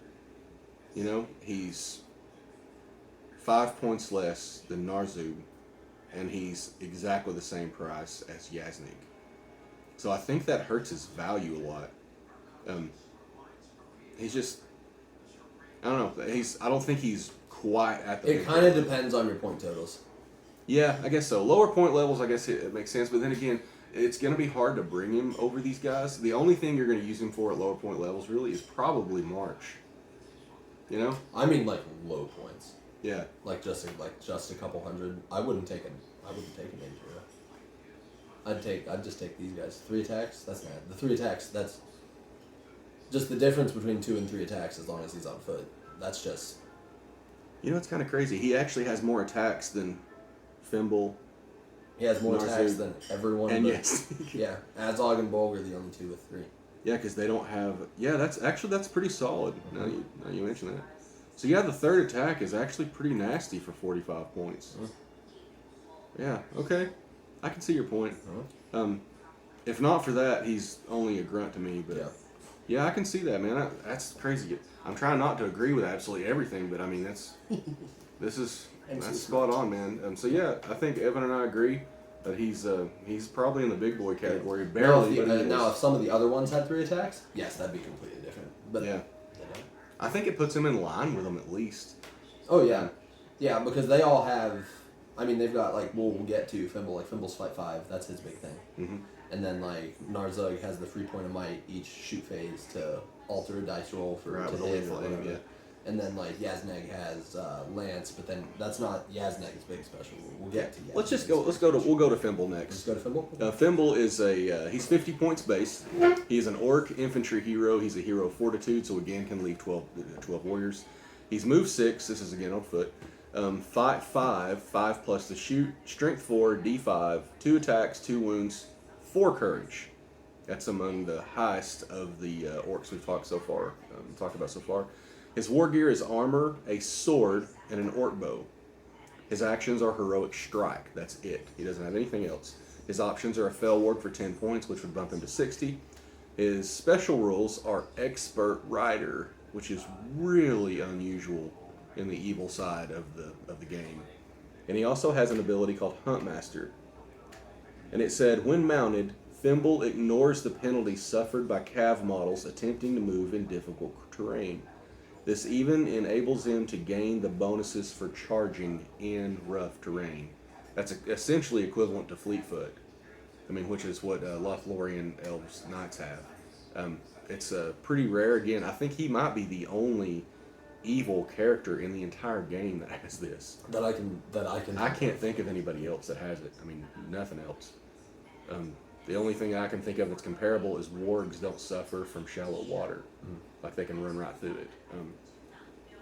He's 5 points less than Narzug, and he's exactly the same price as Yaznik. So I think that hurts his value a lot. He's just, I don't know. I don't think he's quite at the. It kind of depends on your point totals. Yeah, I guess so. Lower point levels, I guess it makes sense. But then again, it's going to be hard to bring him over these guys. The only thing you're going to use him for at lower point levels really is probably March. I mean, like low points. Yeah. Like just a couple hundred. I wouldn't take an Injura. I'd just take these guys. 3 attacks. That's not the 3 attacks. That's just the difference between 2 and 3 attacks. As long as he's on foot, that's just. It's kind of crazy. He actually has more attacks than Fimble. He has more attacks than everyone. And yes. Yeah, Azog and Bolg are the only 2 with 3. Yeah, because they don't have. Yeah, that's pretty solid. Now you mention that. So yeah, the 3rd attack is actually pretty nasty for 45 points. Yeah. Okay. I can see your point. If not for that, he's only a grunt to me. But yeah, I can see that, man. That's crazy. I'm trying not to agree with absolutely everything, but I mean that's spot on, man. So yeah, I think Evan and I agree that he's probably in the big boy category, barely. Now, if some of the other ones had 3 attacks, yes, that'd be completely different. But yeah, I think it puts him in line with them at least. Oh yeah, because they all have. I mean, they've got like we'll get to Fimble. Like Fimble's fight 5. That's his big thing. Mm-hmm. And then like Narzug has the 3 point of might each shoot phase to alter a dice roll to hit or whatever. Yeah. And then like Yaznek has Lance, but then that's not Yaznek's big special. We'll get to Yaznek. We'll go to Fimble next. Let's go to Fimble. Fimble is he's 50 points base. He's an Orc infantry hero. He's a hero of fortitude, so again can leave 12 warriors. He's move 6. This is again on foot. Fight 5 plus the shoot, strength 4, D5, 2 attacks, 2 wounds, 4 courage. That's among the highest of the orcs we've talked about so far. His war gear is armor, a sword, and an orc bow. His actions are heroic strike. That's it. He doesn't have anything else. His options are a fell ward for 10 points, which would bump him to 60. His special rules are expert rider, which is really unusual in the evil side of the game. And he also has an ability called Huntmaster. And it said, when mounted, Fimble ignores the penalty suffered by cav models attempting to move in difficult terrain. This even enables him to gain the bonuses for charging in rough terrain. That's essentially equivalent to Fleetfoot. I mean, which is what Lothlorien Elves Knights have. It's pretty rare. Again, I think he might be the only evil character in the entire game that has this. That I can. I can't think of anybody else that has it. I mean, nothing else. The only thing I can think of that's comparable is wargs don't suffer from shallow water. Like they can run right through it.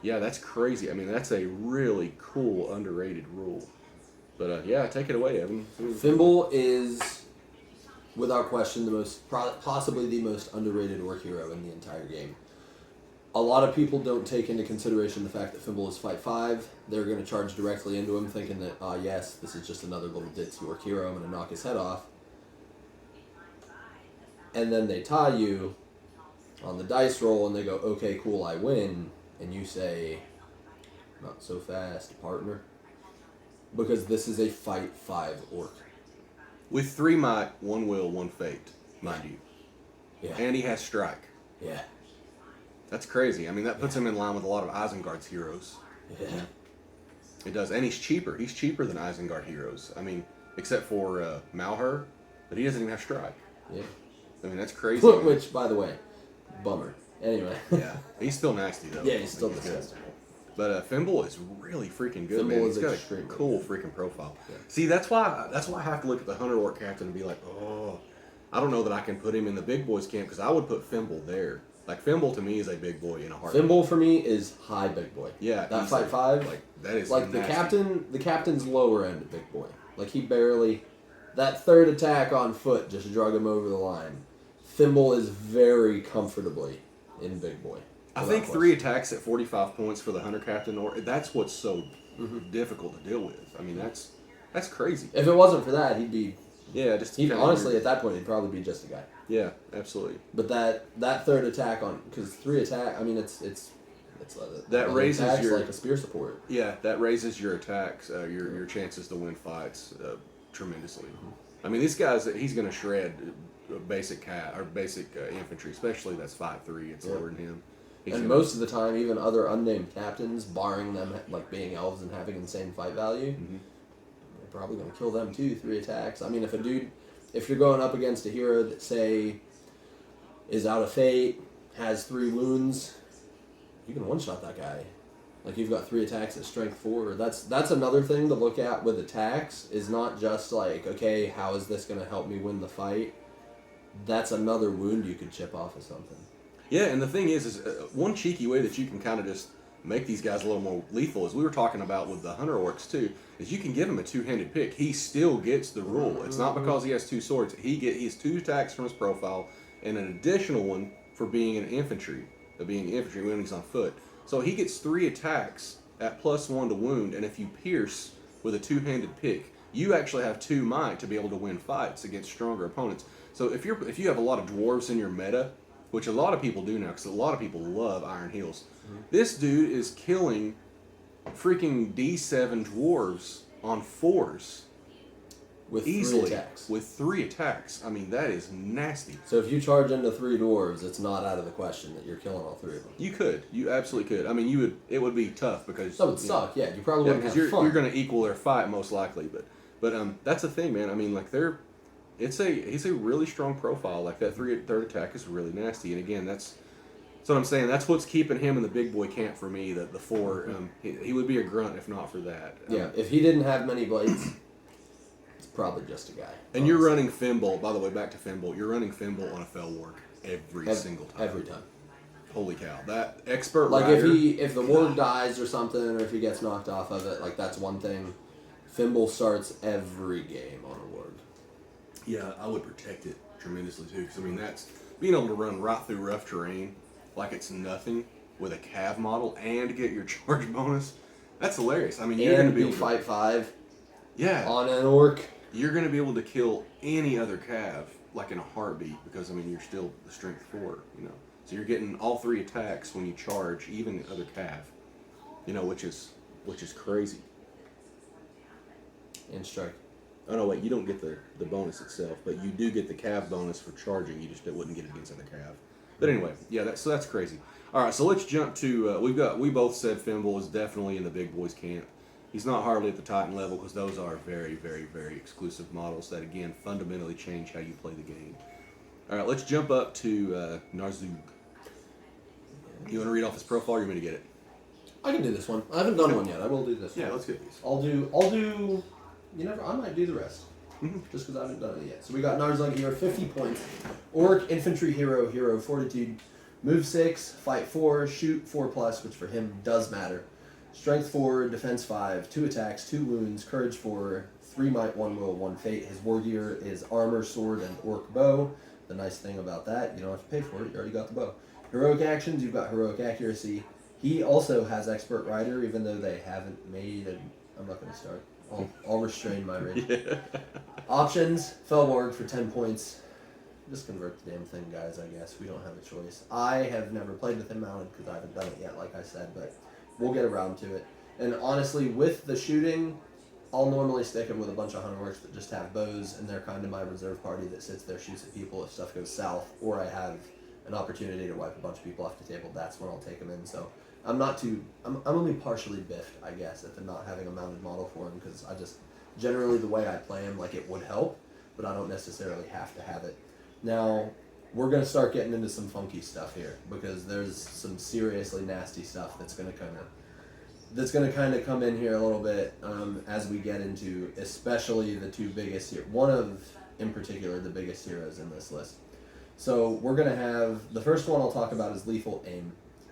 Yeah, that's crazy. I mean, that's a really cool, underrated rule. But yeah, take it away, Evan. Fimble is, without question, possibly the most underrated orc hero in the entire game. A lot of people don't take into consideration the fact that Fimble is fight 5. They're going to charge directly into him thinking that, yes, this is just another little ditzy orc hero, I'm going to knock his head off. And then they tie you on the dice roll and they go, okay, cool, I win. And you say, not so fast, partner. Because this is a fight 5 orc. With 3 might, 1 will, 1 fate, mind you. Yeah. And he has strike. Yeah. That's crazy. I mean, that puts him in line with a lot of Isengard's heroes. Yeah. It does. And he's cheaper. He's cheaper than Isengard heroes. I mean, except for Malheur, but he doesn't even have strike. Yeah. I mean, that's crazy. Which, by the way, bummer. Anyway. Yeah, he's still nasty though. Yeah, he's still good. disgusting. But Fimble is really freaking good, Fimble man. is He's got a extremely cool good. freaking profile. Yeah. See, that's why I have to look at the Hunter Orc Captain and be like, oh, I don't know that I can put him in the big boys camp because I would put Fimble there. Like Fimble to me is a big boy in a heartbeat. Fimble for me is high big boy. Yeah, that fight 5. Like that is like nasty. the captain's lower end of big boy. Like he barely, that third attack on foot just drug him over the line. Fimble is very comfortably in big boy. I think 3 attacks at 45 points for the Hunter Captain, or that's what's so difficult to deal with. I mean, that's crazy. If it wasn't for that, he'd be. Yeah, just Honestly, at that point, he'd probably be just a guy. Yeah, absolutely. But that third attack on, because 3 attack, I mean, it's that raises attacks your like a spear support. Yeah, that raises your attacks, your chances to win fights tremendously. I mean, he's going to shred basic infantry, especially that's 5-3. It's lower than him. Most of the time, even other unnamed captains, barring them like being elves and having insane fight value, they're probably going to kill them too. 3 attacks. I mean, if you're going up against a hero that say is out of fate, has 3 wounds, you can one-shot that guy. Like you've got 3 attacks at strength 4. That's another thing to look at with attacks. Is not just like, okay, how is this going to help me win the fight? That's another wound you could chip off of something. Yeah, and the thing is one cheeky way that you can kind of just make these guys a little more lethal, as we were talking about with the Hunter Orcs too, is you can give him a 2-handed pick. He still gets the rule. It's not because he has 2 swords. He has 2 attacks from his profile and an additional one for being an infantry, when he's on foot. So he gets 3 attacks at +1 to wound, and if you pierce with a 2-handed pick, you actually have 2 might to be able to win fights against stronger opponents. So if you have a lot of dwarves in your meta, which a lot of people do now, because a lot of people love Iron Heels. This dude is killing freaking D7 dwarves on 4s. With easily 3 attacks. With 3 attacks. I mean, that is nasty. So if you charge into 3 dwarves, it's not out of the question that you're killing all 3 of them. You could. You absolutely could. I mean, it would be tough because... That would suck, yeah. You probably wouldn't have fun. You're going to equal their fight most likely. But that's the thing, man. I mean, like, it's a really strong profile. Like, that third attack is really nasty. And again, that's what I'm saying. That's what's keeping him in the big boy camp for me, the 4. He would be a grunt if not for that. Yeah, if he didn't have many blades... probably just a guy. And you're running Fimble, by the way, back to Fimble. You're running Fimble on a fell warg every single time. Every time. Holy cow. That expert like rider, if the warg dies or something, or if he gets knocked off of it, like that's one thing. Fimble starts every game on a warg. Yeah, I would protect it tremendously too. Because I mean, that's being able to run right through rough terrain like it's nothing with a cav model and get your charge bonus. That's hilarious. I mean, you're going to be able to fight 5. Yeah. On an orc. You're going to be able to kill any other cav like in a heartbeat because I mean you're still the strength 4, you know. So you're getting all 3 attacks when you charge, even the other cav, you know, which is crazy. And strike. Oh no, wait, you don't get the bonus itself, but you do get the cav bonus for charging. You just wouldn't get it against other cav. But anyway, yeah, that's crazy. All right, so let's jump to we both said Fimble is definitely in the big boys camp. He's not hardly at the Titan level because those are very, very, very exclusive models that, again, fundamentally change how you play the game. All right, let's jump up to Narzug. You want to read off his profile or you want me to get it? I can do this one. I haven't done one yet. I will do this one. Yeah, let's get these. I'll do, I might do the rest. Just because I haven't done it yet. So we got Narzug here, 50 points. Orc, infantry hero, fortitude. Move 6, fight 4, shoot 4+, which for him does matter. Strength 4, defense 5, 2 attacks, 2 wounds, courage 4, 3 might, 1 will, 1 fate. His war gear is armor, sword, and orc bow. The nice thing about that, you don't have to pay for it, you already got the bow. Heroic actions, you've got heroic accuracy. He also has expert rider, even though they haven't made it. I'm not going to start. I'll restrain my rage. Yeah. Options, Fellborg for 10 points. Just convert the damn thing, guys, I guess. We don't have a choice. I have never played with him mounted because I haven't done it yet, like I said, but we'll get around to it. And honestly, with the shooting, I'll normally stick him with a bunch of Hunter Orcs that just have bows, and they're kind of my reserve party that sits there, shoots at people if stuff goes south, or I have an opportunity to wipe a bunch of people off the table. That's when I'll take him in. So I'm only partially biffed, I guess, at the not having a mounted model for him, because I just, generally the way I play him, like, it would help, but I don't necessarily have to have it. Now, we're gonna start getting into some funky stuff here because there's some seriously nasty stuff that's gonna kind of come in here a little bit as we get into especially the two biggest here. One of, in particular, the biggest heroes in this list. So we're gonna have the first one I'll talk about is Lethal Aim.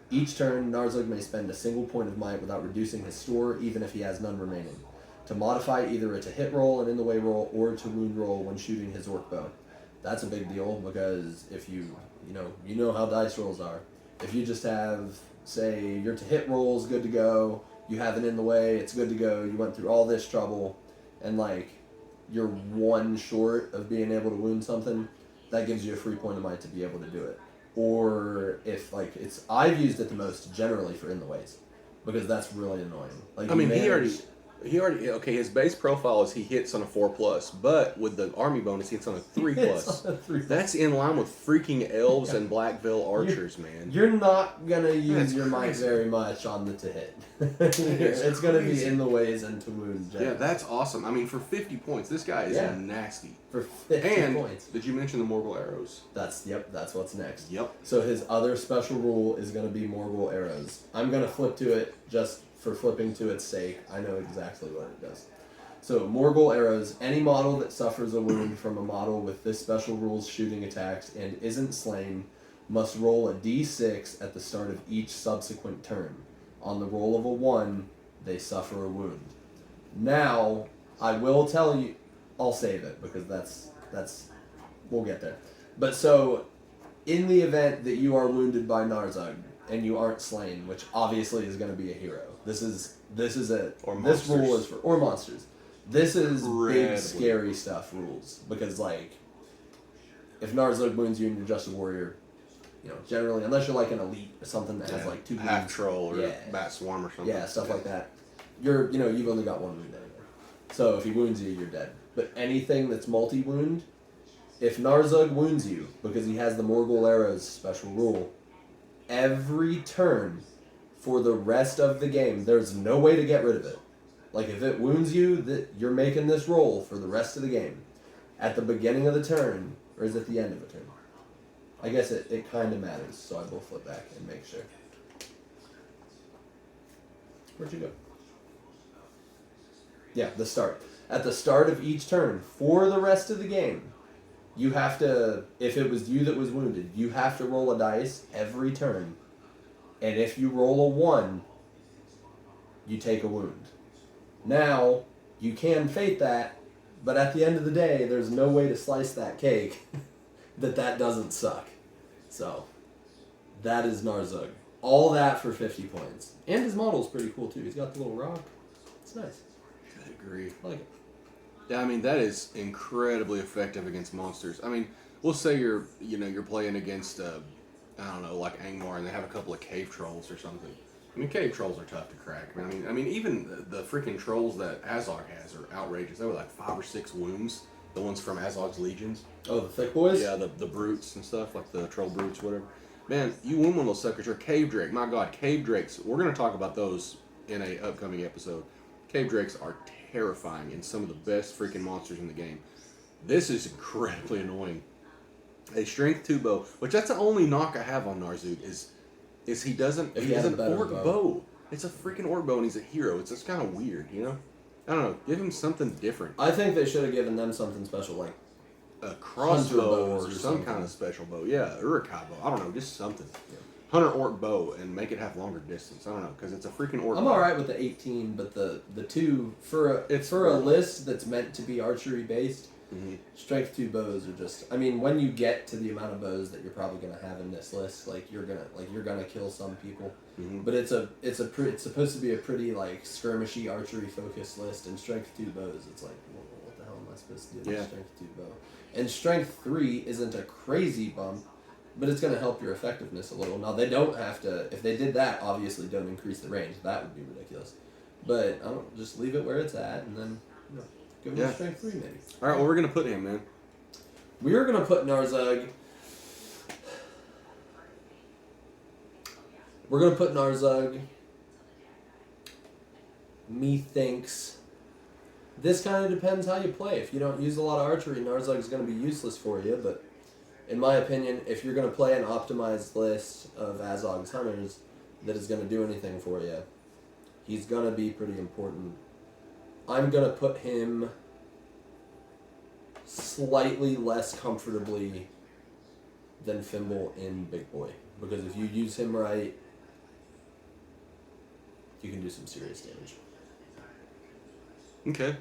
Each turn, Narzug may spend a single point of might without reducing his store, even if he has none remaining, to modify either a to hit roll, an in the way roll, or to wound roll when shooting his orc bow. That's a big deal because if you know how dice rolls are. If you just have, say, your to hit roll is good to go, you have it in the way, it's good to go, you went through all this trouble, and like you're one short of being able to wound something, that gives you a free point of might to be able to do it. Or if like I've used it the most generally for in the ways because that's really annoying. Like I mean, he already okay. His base profile is he hits on a 4+, but with the army bonus, he hits on a 3+. That's in line with freaking elves and Black Veil archers, man. You're not gonna use That's your might crazy. very much on the to hit. It's gonna be in the ways and to wound. Yeah, that's awesome. I mean, for 50 points, this guy is nasty. For 50 And points. did you mention the Morgul arrows? That's what's next. Yep. So his other special rule is gonna be Morgul arrows. I'm gonna flip to it just for flipping to its sake. I know exactly what it does. So Morgul arrows, any model that suffers a wound from a model with this special rule's shooting attacks and isn't slain must roll a d6 at the start of each subsequent turn. On the roll of a 1, they suffer a wound. Now, I will tell you, I'll save it because that's we'll get there. But so, in the event that you are wounded by Narzug and you aren't slain, which obviously is going to be a hero. This rule is for or monsters. This is big scary stuff rules because like if Narzug wounds you and you're just a warrior, generally unless you're like an elite or something that has like 2 half wounds, troll or bat swarm or something. yeah, stuff like that. You've only got 1 wound anyway. So if he wounds you, you're dead. But anything that's multi-wound, if Narzug wounds you because he has the Morgul arrows special rule, every turn for the rest of the game, there's no way to get rid of it. Like if it wounds you, you're making this roll for the rest of the game. At the beginning of the turn, or is it the end of a turn? I guess it kind of matters, so I will flip back and make sure. Where'd you go? Yeah, the start. At the start of each turn, for the rest of the game, you have to, if it was you that was wounded, you have to roll a dice every turn. And if you roll a 1, you take a wound. Now, you can fate that, but at the end of the day, there's no way to slice that cake that doesn't suck. So, that is Narzug. All that for 50 points. And his model's pretty cool too. He's got the little rock. It's nice. I agree. I like it. Yeah, I mean that is incredibly effective against monsters. I mean, we'll say you're playing against I don't know, like Angmar, and they have a couple of cave trolls or something. I mean, cave trolls are tough to crack. I mean, even the freaking trolls that Azog has are outrageous. They were like 5 or 6 wounds. The ones from Azog's legions. Oh, the thick boys? Yeah, the brutes and stuff, like the troll brutes, whatever. Man, you wound one of those suckers. Or cave drake. My God, cave drakes. We're gonna talk about those in a upcoming episode. Cave drakes are terrifying and some of the best freaking monsters in the game. This is incredibly annoying. A strength 2 bow, which that's the only knock I have on Narzug is he doesn't he has an orc bow. It's a freaking orc bow and he's a hero. It's just kind of weird, I don't know. Give him something different. I think they should have given them something special, like A crossbow or some something. kind of special bow. Yeah, or a bow. I don't know, just something. Yeah. Hunter orc bow and make it have longer distance. I don't know, because it's a freaking orc. I'm alright with the 18, but the 2 for a list that's meant to be archery based. Mm-hmm. Strength 2 bows are just. I mean, when you get to the amount of bows that you're probably gonna have in this list, you're gonna kill some people. Mm-hmm. But it's supposed to be a pretty like skirmishy archery focused list, and strength 2 bows. It's like, well, what the hell am I supposed to do with strength 2 bow? And strength 3 isn't a crazy bump, but it's gonna help your effectiveness a little. Now they don't have to. If they did that, obviously don't increase the range. That would be ridiculous. But I don't just leave it where it's at, and then give him a strength 3 maybe. All right, well, we're gonna put him, man. We are gonna put Narzug. We're gonna put Narzug. Methinks. This kind of depends how you play. If you don't use a lot of archery, Narzug is gonna be useless for you. But in my opinion, if you're going to play an optimized list of AZOG'S hunters that is going to do anything for you, he's going to be pretty important. I'm going to put him slightly less comfortably than Fimble in Big Boy. Because if you use him right, you can do some serious damage. Okay.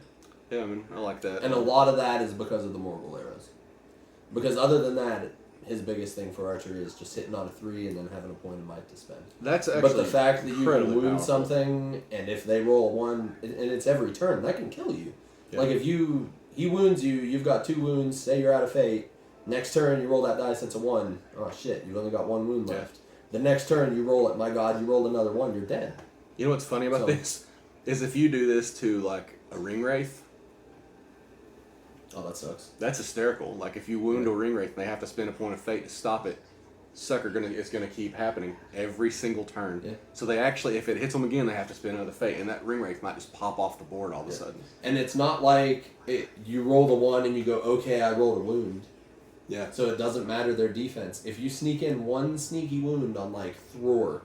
Yeah, I mean, I like that. And a lot of that is because of the Morgul arrows. Because other than that, his biggest thing for archery is just hitting on a 3 and then having a point of might to spend. That's actually But the fact that you can wound powerful. something, and if they roll a 1, and it's every turn, that can kill you. Yeah. Like if he wounds you, you've got 2 wounds, say you're out of fate. Next turn you roll that dice, it's a 1. Oh shit, you've only got 1 wound left. The next turn you roll it, my god, you rolled another 1, you're dead. You know what's funny about this? Is if you do this to like a ring wraith, Oh, that sucks. that's hysterical. Like if you wound a ring wraith and they have to spend a point of fate to stop it, it's gonna keep happening every single turn. Yeah. So they actually, if it hits them again, they have to spend another fate, and that ring wraith might just pop off the board all of a sudden. And it's not like you roll the 1 and you go, okay, I rolled a wound. Yeah. So it doesn't matter their defense. If you sneak in 1 sneaky wound on like Thror,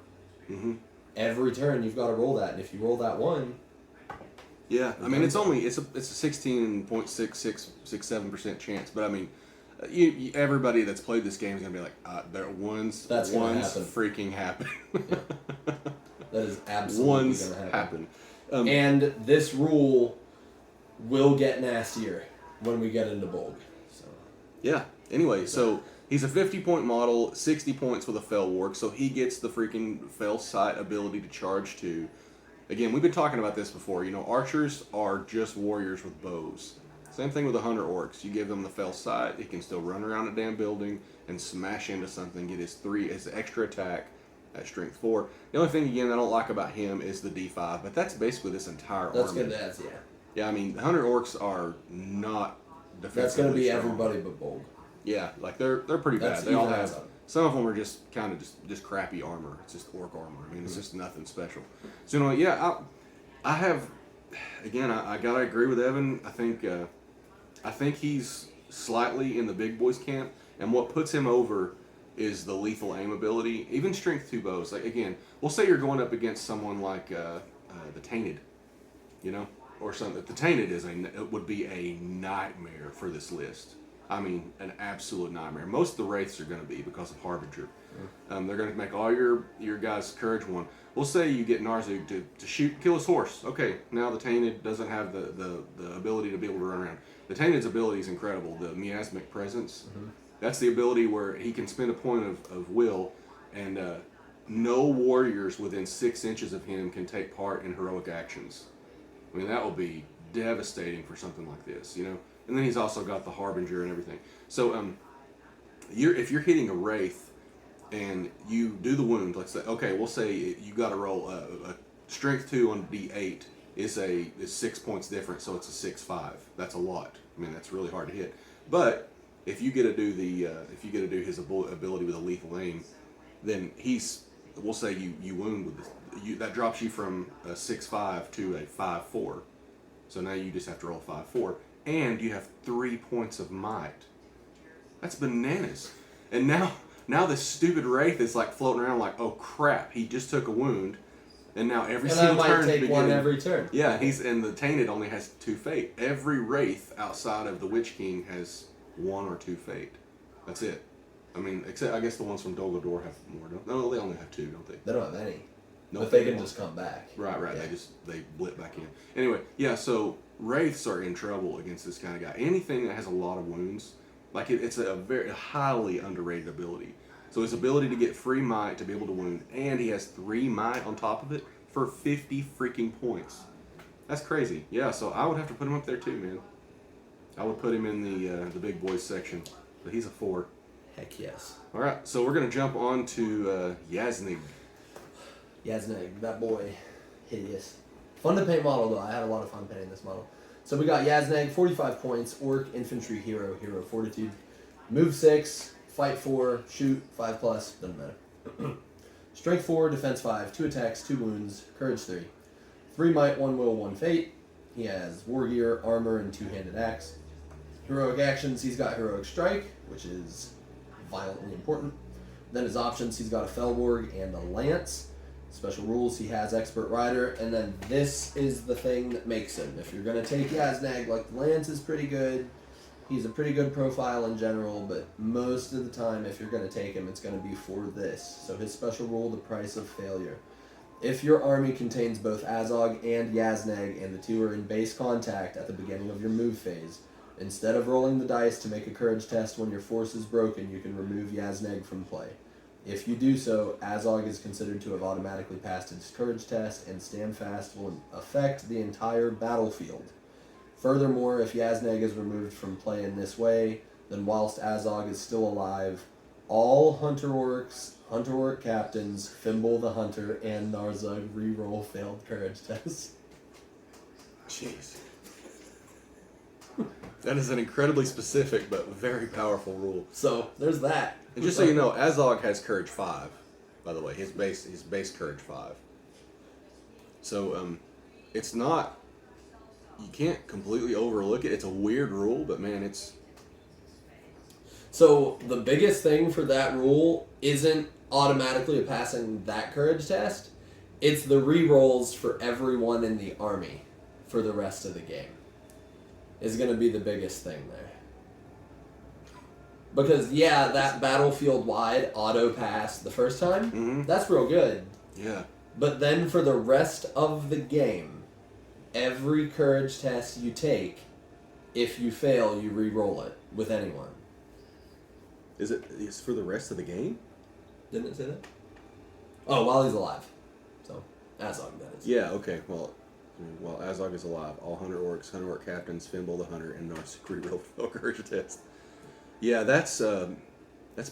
Mm-hmm. every turn you've got to roll that, and if you roll that 1, Yeah, I mean it's a 16.6667% chance, but I mean, everybody that's played this game is gonna be like, one's That's gonna happen. freaking happen. that is absolutely One's going to happen. happen. And this rule will get nastier when we get into Bolg. So Yeah. Anyway, so he's a 50-point model, 60 points with a fell warg, so he gets the freaking fell sight ability to charge to. Again, we've been talking about this before. You know, archers are just warriors with bows. Same thing with the hunter orcs. You give them the fell sight, he can still run around a damn building and smash into something, get his extra attack at strength 4. The only thing, again, I don't like about him is the D5, but that's basically this entire army. that's good to add, yeah. Yeah, I mean, the hunter orcs are not defensively That's going to be strong. everybody but Bolg. Yeah, like they're pretty That's bad. They all even have outside. some of them are just kind of just crappy armor. It's just orc armor. I mean, it's just nothing special. So you know, yeah, I have again. I gotta agree with Evan. I think he's slightly in the big boys camp, and what puts him over is the lethal aim ability. Even strength 2 bows. Like again, we'll say you're going up against someone like the Tainted, you know, or something. The Tainted it would be a nightmare for this list. I mean, an absolute nightmare. Most of the wraiths are going to be because of Harbinger. They're going to make all your guys courage 1. We'll say you get Narzug to kill his horse. Okay, now the Tainted doesn't have the ability to be able to run around. The Tainted's ability is incredible. The miasmic presence. That's the ability where he can spend a point of will, and no warriors within 6 inches of him can take part in heroic actions. I mean, that will be devastating for something like this, you know? And then he's also got the Harbinger and everything. So, if you're hitting a wraith and you do the wound, let's say, okay, we'll say you got to roll a strength 2 on D8 is 6 points different, so it's a 6/5. That's a lot. I mean, that's really hard to hit. But if you get to do his ability with a lethal aim, then we'll say you wound with this, that drops you from a 6/5 to a 5/4. So now you just have to roll 5/4. And you have 3 points of might. That's bananas. And now this stupid wraith is like floating around like, oh crap, he just took a wound, and now every single turn. And I might take 1 every turn. Yeah, and the Tainted only has 2 fate. Every wraith outside of the Witch King has 1 or 2 fate. That's it. I mean, except I guess the ones from Dol Guldur have more. No, they only have 2, don't they? They don't have any. No, but they can just come back. Right. Yeah. They blip back in. Anyway, yeah. So wraiths are in trouble against this kind of guy. Anything that has a lot of wounds, like it's a very highly underrated ability. So his ability to get free might to be able to wound, and he has 3 might on top of it for 50 freaking points. That's crazy. Yeah. So I would have to put him up there too, man. I would put him in the big boys section, but he's a 4. Heck yes. All right. So we're gonna jump on to Yaznig. Yazneg, that boy, hideous. Fun to paint model though. I had a lot of fun painting this model. So we got Yazneg, 45 points, Orc, Infantry, Hero, Fortitude, Move 6, Fight 4, Shoot 5+, doesn't matter. Strength 4, Defense 5, 2 attacks, 2 wounds, Courage 3. 3 Might, 1 Will, 1 Fate. He has War Gear, Armor, and 2-handed axe. Heroic actions, he's got Heroic Strike, which is violently important. Then his options, he's got a Fellborg and a Lance. Special rules, he has Expert Rider, and then this is the thing that makes him. If you're going to take Yaznag, like, the Lance is pretty good. He's a pretty good profile in general, but most of the time, if you're going to take him, it's going to be for this. So his special rule, the price of failure. If your army contains both Azog and Yaznag, and the two are in base contact at the beginning of your move phase, instead of rolling the dice to make a courage test when your force is broken, you can remove Yaznag from play. If you do so, Azog is considered to have automatically passed its courage test, and Stand Fast will affect the entire battlefield. Furthermore, if Yaznag is removed from play in this way, then whilst Azog is still alive, all Hunter Orcs, Hunter Orc Captains, Fimble the Hunter, and Narzug reroll failed courage tests. Jeez. That is an incredibly specific but very powerful rule. So, there's that. And just so you know, Azog has Courage 5, by the way. His base Courage 5. So, it's not... You can't completely overlook it. It's a weird rule, but man, it's... So, the biggest thing for that rule isn't automatically passing that courage test. It's the rerolls for everyone in the army for the rest of the game. Is going to be the biggest thing there. Because, yeah, that battlefield-wide auto pass the first time, that's real good. Yeah. But then for the rest of the game, every courage test you take, if you fail, you re-roll it with anyone. Is for the rest of the game? Didn't it say that? Oh, while he's alive. So, Azog, that is. Yeah, okay. Well, while Azog is alive, all Hunter Orcs, Hunter Orc Captains, Fimble the Hunter, and Narsuk reroll fail courage test. Yeah, that's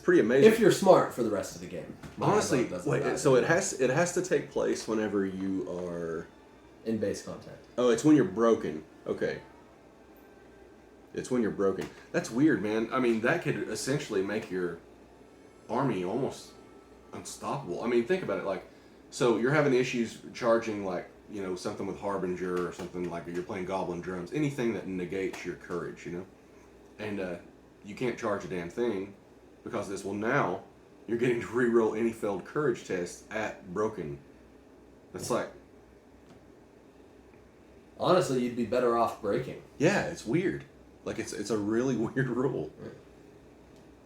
pretty amazing. If you're smart for the rest of the game. Honestly, wait, so it has to take place whenever you are... In base contact. Oh, it's when you're broken. Okay. It's when you're broken. That's weird, man. I mean, that could essentially make your army almost unstoppable. I mean, think about it. Like, so you're having issues charging, like, you know, something with Harbinger or something, like you're playing Goblin Drums. Anything that negates your courage, you know? And you can't charge a damn thing because of this. Well, now you're getting to reroll any failed courage test at broken. That's like... Honestly, you'd be better off breaking. Yeah, it's weird. Like, it's a really weird rule. Right.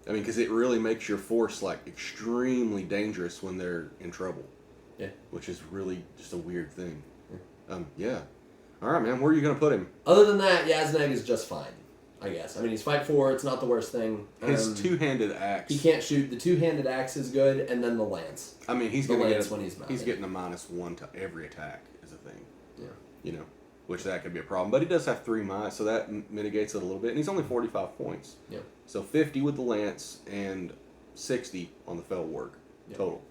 I mean, because it really makes your force, like, extremely dangerous when they're in trouble. Yeah. Which is really just a weird thing. Yeah. All right, man. Where are you going to put him? Other than that, Yaznag is just fine, I guess. I mean, he's fight 4. It's not the worst thing. His two-handed axe. He can't shoot. The two-handed axe is good, and then the lance. I mean, he's the going to lance get when he's mounted. he's getting a -1 to every attack is a thing. Yeah. You know, which that could be a problem. But he does have 3 might, so that mitigates it a little bit. And he's only 45 points. Yeah. So 50 with the lance and 60 on the fell work total.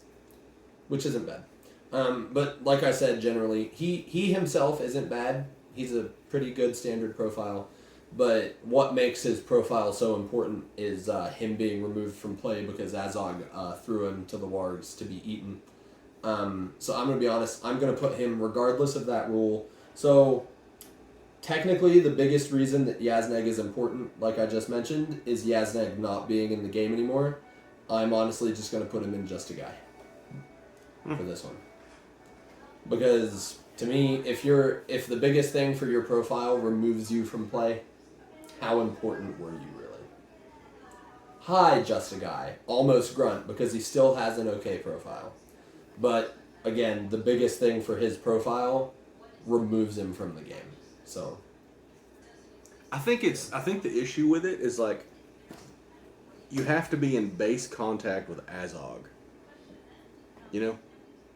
Which isn't bad. But like I said, generally, he himself isn't bad. He's a pretty good standard profile. But what makes his profile so important is him being removed from play because Azog threw him to the wargs to be eaten. So I'm going to be honest, I'm going to put him regardless of that rule. So technically the biggest reason that Yaznag is important, like I just mentioned, is Yaznag not being in the game anymore. I'm honestly just going to put him in just a guy for this one. Because to me, if the biggest thing for your profile removes you from play, how important were you really? Hi, just a guy. Almost Grunt, because he still has an okay profile. But again, the biggest thing for his profile removes him from the game. So I think the issue with it is like you have to be in base contact with Azog. You know?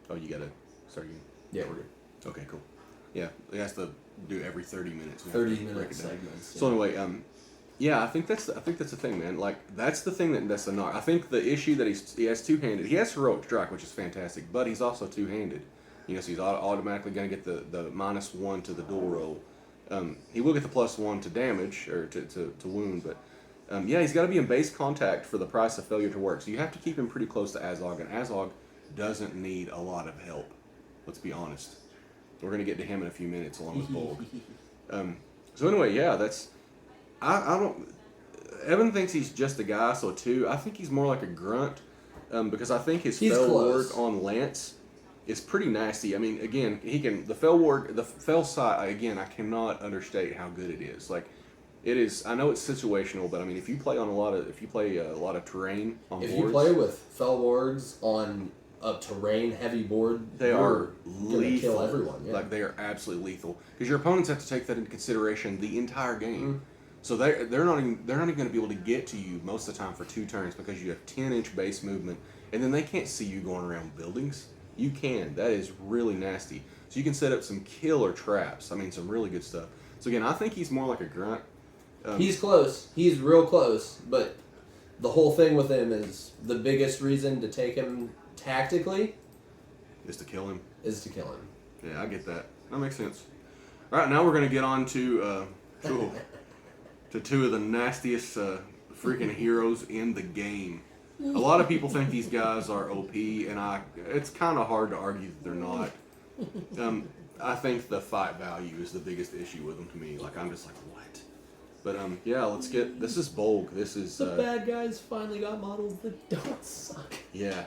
Oh, you gotta start again. yeah, we're good. Okay, cool. Yeah, it has to do every 30 minutes. 30-minute segments. So anyway, yeah, I think that's the thing, man. Like that's the thing that's the knock. I think the issue that he has two-handed. He has heroic strike, which is fantastic, but he's also two-handed. You know, so he's automatically going to get the -1 to the dual roll. He will get the +1 to damage or to wound, but yeah, he's got to be in base contact for the price of failure to work. So you have to keep him pretty close to Azog, and Azog doesn't need a lot of help. Let's be honest. We're going to get to him in a few minutes along with Bolg. So anyway, yeah, that's... I don't... Evan thinks he's just a guy, so a 2. I think he's more like a grunt, because I think his He's fell close. ward on Lance is pretty nasty. I mean, again, he can the fell ward, the fell side. Again, I cannot understate how good it is. Like, it is. I know it's situational, but I mean, if you play a lot of terrain on If boards, you play with fell wards on a terrain heavy board, they are gonna lethal. kill everyone. Yeah. Like, they are absolutely lethal because your opponents have to take that into consideration the entire game. Mm-hmm. So they're not even going to be able to get to you most of the time for 2 turns because you have 10-inch base movement, and then they can't see you going around buildings. You can. That is really nasty. So you can set up some killer traps. I mean, some really good stuff. So again, I think he's more like a grunt. He's close. He's real close. But the whole thing with him is the biggest reason to take him tactically Is to kill him. is to kill him. Yeah, I get that. That makes sense. All right, now we're going to get on to to 2 of the nastiest freaking heroes in the game. A lot of people think these guys are OP, and it's kind of hard to argue that they're not. I think the fight value is the biggest issue with them to me. Like, I'm just like, what? But yeah, let's get. This is Bolg. This is. The bad guys finally got models that don't suck. Yeah.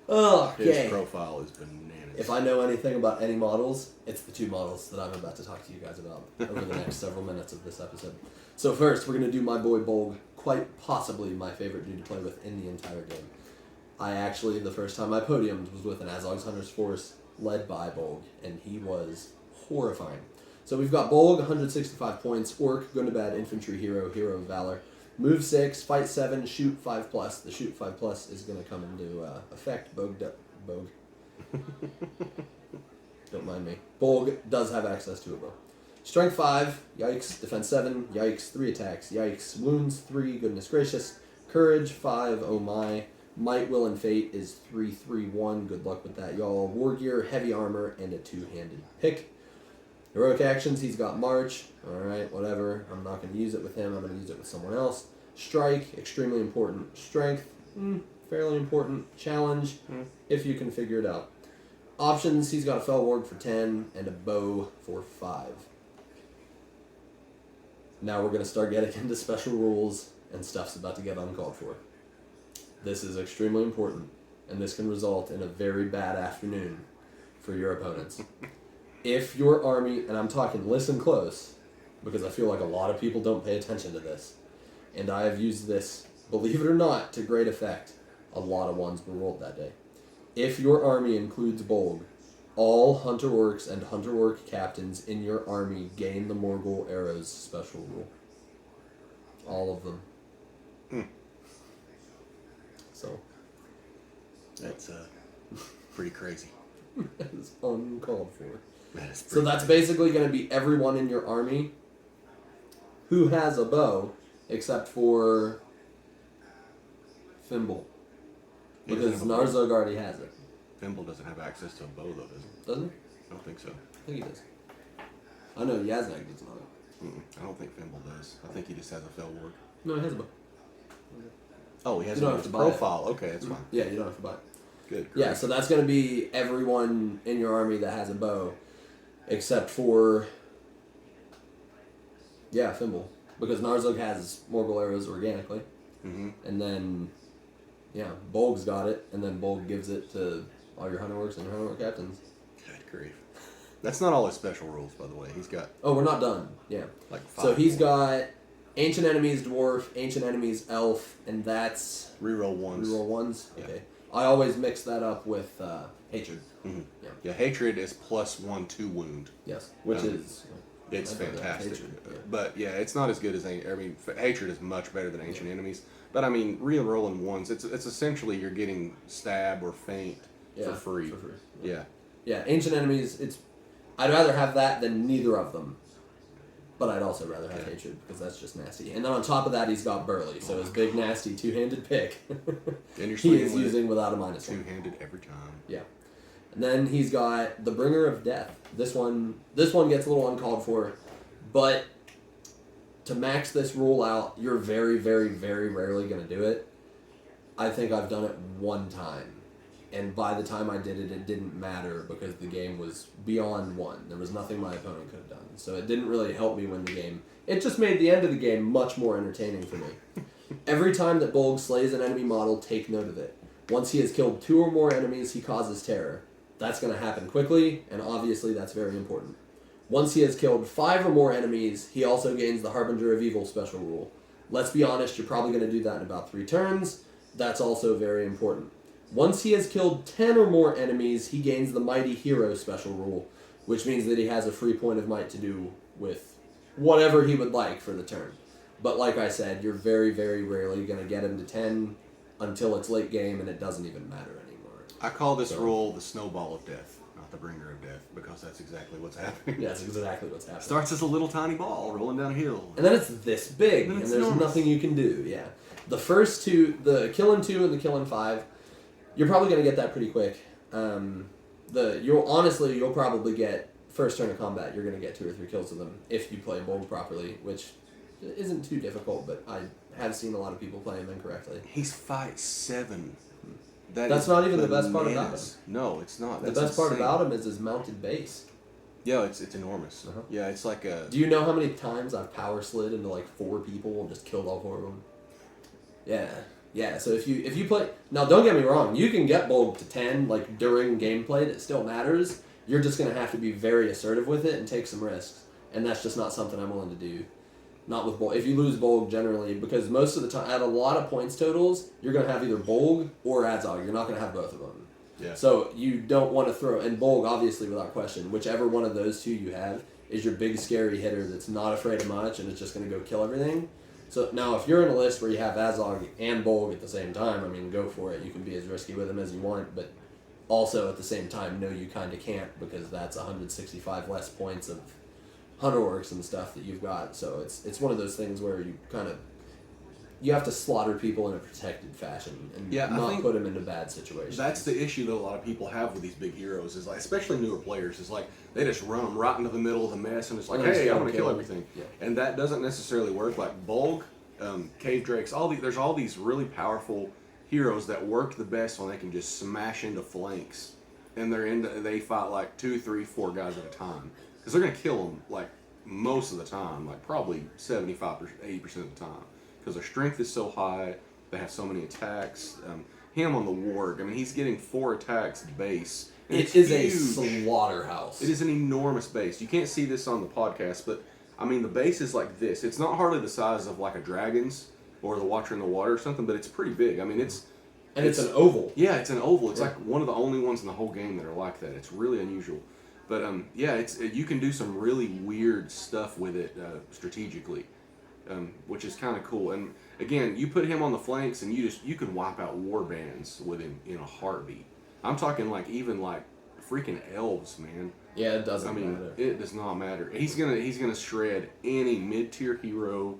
Okay. His profile is bananas. If I know anything about any models, it's the 2 models that I'm about to talk to you guys about over the next several minutes of this episode. So first, we're going to do my boy Bolg, quite possibly my favorite dude to play with in the entire game. The first time I podiumed was with an AZOG'S Hunter's Force led by Bolg, and he was horrifying. So we've got Bolg, 165 points, Orc, good to bad, infantry hero, hero of valor. Move 6, fight 7, shoot 5+. The shoot 5+ is going to come into effect. Bolg. Don't mind me. Bolg does have access to a bow. Strength 5, yikes. Defense 7, yikes. 3 attacks, yikes. Wounds 3, goodness gracious. Courage 5, oh my. Might, Will, and Fate is 3-3-1. Good luck with that, y'all. War gear, heavy armor, and a 2-handed pick. Heroic actions, he's got March. Alright, whatever. I'm not going to use it with him. I'm going to use it with someone else. Strike, extremely important. Strength, fairly important. Challenge, if you can figure it out. Options, he's got a Fell Ward for 10 and a bow for 5. Now we're going to start getting into special rules, and stuff's about to get uncalled for. This is extremely important, and this can result in a very bad afternoon for your opponents. If your army, and I'm talking listen close, because I feel like a lot of people don't pay attention to this, and I have used this, believe it or not, to great effect. A lot of ones were rolled that day. If your army includes Bolg, all Hunter Orcs and Hunter Orc Captains in your army gain the Morgul Arrows special rule. All of them. So. That's pretty crazy. That is uncalled for. That is So that's basically going to be everyone in your army who has a bow, except for Fimble. Because Narzug already has it. Fimble doesn't have access to a bow, though, does he? Doesn't he? I don't think so. I think he does. I know Yaznak does not. I don't think Fimble does. I think he just has a fell ward. No, he has a bow. Oh, he has You don't a have to buy profile. Okay, that's fine. Yeah, you don't have to buy it. Good. Yeah, Great. so that's going to be everyone in your army that has a bow, except for, Fimble. Because Narzug has Morgul arrows organically. Mm-hmm. And then, Bolg's got it, and then Bolg gives it to all your Hunter Orcs and your Hunter Orc Captains. Good grief. That's not all his special rules, by the way. He's got Oh, we're not done. Yeah. like 5 So he's more. got Ancient Enemies Dwarf, Ancient Enemies Elf, and that's reroll ones. reroll ones? Yeah. Okay. I always mix that up with Hatred. Mm-hmm. Yeah. Yeah, hatred is +1 to wound. Yes. Which is... It's I know that. fantastic. Hatred, yeah. But yeah, it's not as good as hatred is much better than ancient enemies. But I mean, re-rolling ones, it's essentially you're getting stab or feint for free. Yeah. Yeah, Ancient Enemies, I'd rather have that than neither of them. But I'd also rather have Hatred, because that's just nasty. And then on top of that, he's got Burly, so his big, nasty, two-handed pick And you're he is using without a -1. two-handed every time. Yeah. And then he's got the Bringer of Death. This one gets a little uncalled for, but to max this rule out, you're very, very, very rarely going to do it. I think I've done it one time. And by the time I did it, it didn't matter because the game was beyond 1. There was nothing my opponent could have done. So it didn't really help me win the game. It just made the end of the game much more entertaining for me. Every time that Bolg slays an enemy model, take note of it. Once he has killed 2 or more enemies, he causes terror. That's going to happen quickly, and obviously that's very important. Once he has killed 5 or more enemies, he also gains the Harbinger of Evil special rule. Let's be honest, you're probably going to do that in about 3 turns. That's also very important. Once he has killed 10 or more enemies, he gains the Mighty Hero special rule, which means that he has a free point of might to do with whatever he would like for the turn. But like I said, you're very, very rarely going to get him to 10 until it's late game, and it doesn't even matter anymore. I call this rule the snowball of death, not the bringer of death, because that's exactly what's happening. Yeah, that's exactly what's happening. Starts as a little tiny ball rolling down a hill. And then it's this big, and there's enormous. nothing you can do, yeah. The first 2, the Killin' 2 and the Killin' 5, you're probably going to get that pretty quick. You'll probably get, first turn of combat, you're going to get 2 or 3 kills with them if you play Bolg properly, which isn't too difficult, but I have seen a lot of people play him incorrectly. He's 5'7". That's not even the best part about him. No, it's not. The best part about him is his mounted base. Yeah, it's enormous. Uh-huh. Yeah, it's like a... Do you know how many times I've power slid into like 4 people and just killed all 4 of them? Yeah. So if you play, now don't get me wrong, you can get Bolg to 10 like during gameplay. That still matters. You're just gonna have to be very assertive with it and take some risks, and that's just not something I'm willing to do. Not with Bolg. If you lose Bolg generally, because most of the time at a lot of points totals, you're gonna have either Bolg or AZOG. You're not gonna have both of them. Yeah. So you don't want to throw, and Bolg obviously without question, whichever one of those 2 you have is your big scary hitter that's not afraid of much and is just gonna go kill everything. So now, if you're in a list where you have AZOG and Bolg at the same time, I mean, go for it. You can be as risky with them as you want, but also at the same time, no, you kind of can't, because that's 165 less points of Hunter Orcs and stuff that you've got. So it's one of those things where you have to slaughter people in a protected fashion and not put them into bad situations. That's the issue that a lot of people have with these big heroes, is like, especially newer players, is like they just run them right into the middle of the mess and it's like, hey, I'm gonna kill everything. Yeah. And that doesn't necessarily work. Like Bolg, Cave Drakes, there's all these really powerful heroes that work the best when they can just smash into flanks, and they fight like 2, 3, 4 guys at a time, because they're gonna kill them like most of the time, like probably 75%, 80% of the time. Because their strength is so high, they have so many attacks. Him on the warg, I mean, he's getting 4 attacks base. It is a slaughterhouse. It is an enormous base. You can't see this on the podcast, but I mean, the base is like this. It's not hardly the size of like a dragon's or the Watcher in the Water or something, but it's pretty big. I mean, it's an oval. Yeah, it's an oval. It's like one of the only ones in the whole game that are like that. It's really unusual. But you can do some really weird stuff with it strategically. Which is kind of cool. And again, you put him on the flanks, and you can wipe out war bands with him in a heartbeat. I'm talking like even like freaking elves, man. Yeah, it doesn't matter. It does not matter. He's gonna shred any mid-tier hero.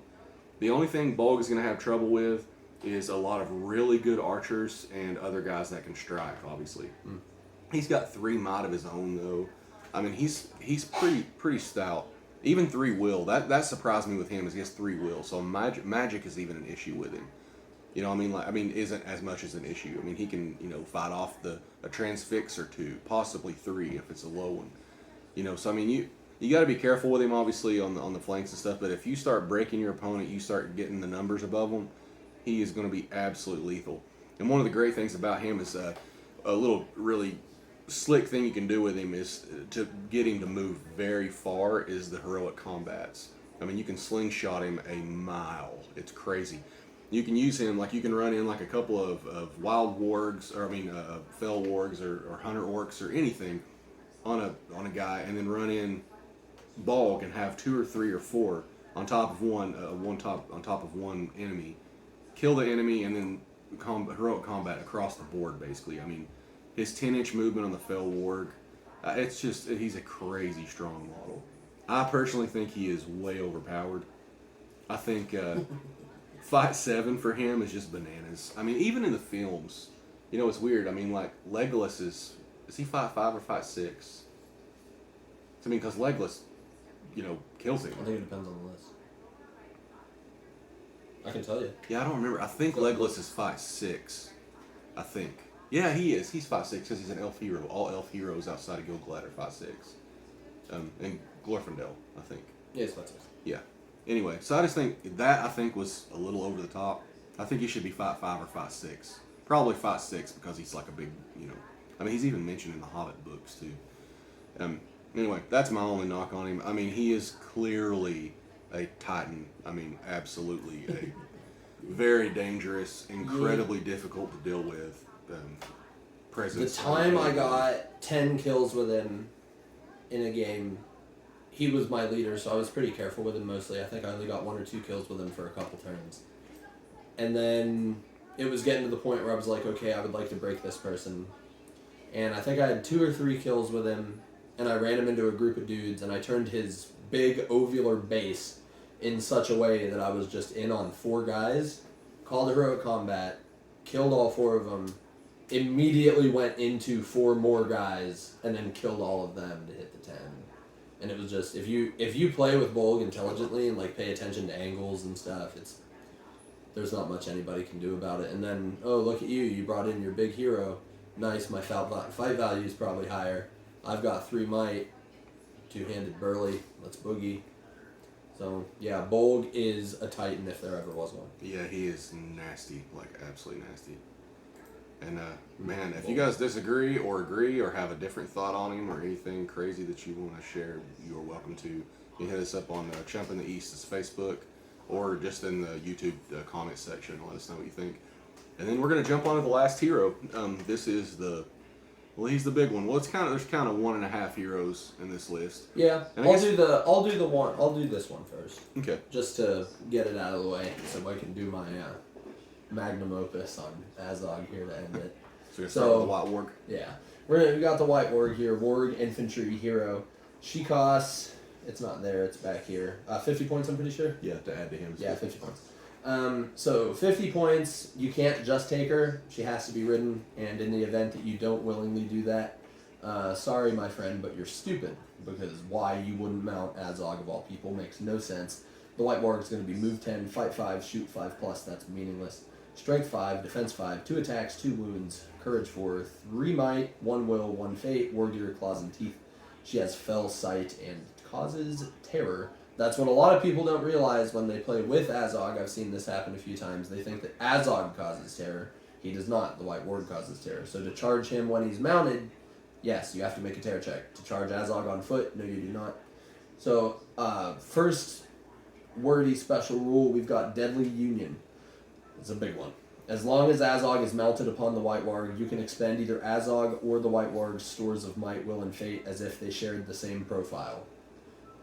The only thing Bolg is gonna have trouble with is a lot of really good archers and other guys that can strike. Obviously, he's got 3 might of his own though. I mean, he's pretty stout. Even 3 will. That surprised me with him, is he has 3 will. So magic is even an issue with him. You know, isn't as much as an issue. I mean, he can, fight off a transfix or 2, possibly 3 if it's a low one. So I mean, you got to be careful with him, obviously, on the flanks and stuff. But if you start breaking your opponent, you start getting the numbers above him, he is going to be absolutely lethal. And one of the great things about him is a little really slick thing you can do with him is to get him to move very far is the heroic combats. I mean, you can slingshot him a mile. It's crazy. You can use him, like you can run in like a couple of wild wargs, or fell wargs or hunter orcs or anything on a guy, and then run in Bolg and have 2 or 3 or 4 on top of on top of one enemy. Kill the enemy and then heroic combat across the board, basically. I mean, his 10-inch movement on the Fell Warg, he's a crazy strong model. I personally think he is way overpowered. I think Fight 7 for him is just bananas. I mean, even in the films, it's weird. I mean, like, Legolas is he Fight 5 or Fight 6? I mean, because Legolas, kills him. I think it depends on the list. I can tell you. Yeah, I don't remember. I think Legolas is Fight 6. I think. Yeah, he is. He's 5'6" because he's an elf hero. All elf heroes outside of Gilgalad are 5'6". And Glorfindel, I think. Yeah, it's 5'6". Yeah. Anyway, so I just think that was a little over the top. I think he should be 5'5" or 5'6". Probably 5'6" because he's like a big, I mean, he's even mentioned in the Hobbit books too. Anyway, that's my only knock on him. I mean, he is clearly a Titan. I mean, absolutely a very dangerous, incredibly difficult to deal with presence. The time I got 10 kills with him in a game, he was my leader, so I was pretty careful with him mostly. I think I only got 1 or 2 kills with him for a couple turns. And then it was getting to the point where I was like, okay, I would like to break this person. And I think I had 2 or 3 kills with him, and I ran him into a group of dudes, and I turned his big ovular base in such a way that I was just in on 4 guys, called a heroic combat, killed all 4 of them, immediately went into 4 more guys, and then killed all of them to hit the 10. And it was just, if you play with Bolg intelligently and like pay attention to angles and stuff, there's not much anybody can do about it. And then, oh, look at you brought in your big hero. Nice, my fight value is probably higher. I've got 3 might, 2-handed burly, let's boogie. So, yeah, Bolg is a Titan if there ever was one. Yeah, he is nasty, like absolutely nasty. And, man, if you guys disagree or agree or have a different thought on him or anything crazy that you want to share, you are welcome to. You can hit us up on Chump in the East's Facebook or just in the YouTube comment section and let us know what you think. And then we're going to jump on to the last hero. This is he's the big one. Well, there's kind of 1.5 heroes in this list. Yeah, I'll do this one first. Okay. Just to get it out of the way, so I can do my magnum opus on Azog here to end it. So we're going to start with the White Warg? Yeah. We got the White Warg here, Warg Infantry Hero. She costs, it's not there, it's back here, 50 points I'm pretty sure? Yeah, to add to him. Yeah, 50 points. So 50 points, you can't just take her, she has to be ridden, and in the event that you don't willingly do that, sorry my friend, but you're stupid, because why you wouldn't mount Azog of all people makes no sense. The White Warg is going to be move 10, fight 5, shoot 5+, that's meaningless. Strength 5, defense 5, 2 attacks, 2 wounds, courage 4, 3 might, 1 will, 1 fate, warrior claws and teeth. She has fell sight and causes terror. That's what a lot of people don't realize when they play with Azog. I've seen this happen a few times. They think that Azog causes terror. He does not. The White Warg causes terror. So to charge him when he's mounted, yes, you have to make a terror check. To charge Azog on foot, no, you do not. So first wordy special rule, we've got Deadly Union. It's a big one. As long as Azog is mounted upon the White Warg, you can expend either Azog or the White Warg's stores of might, will, and fate as if they shared the same profile.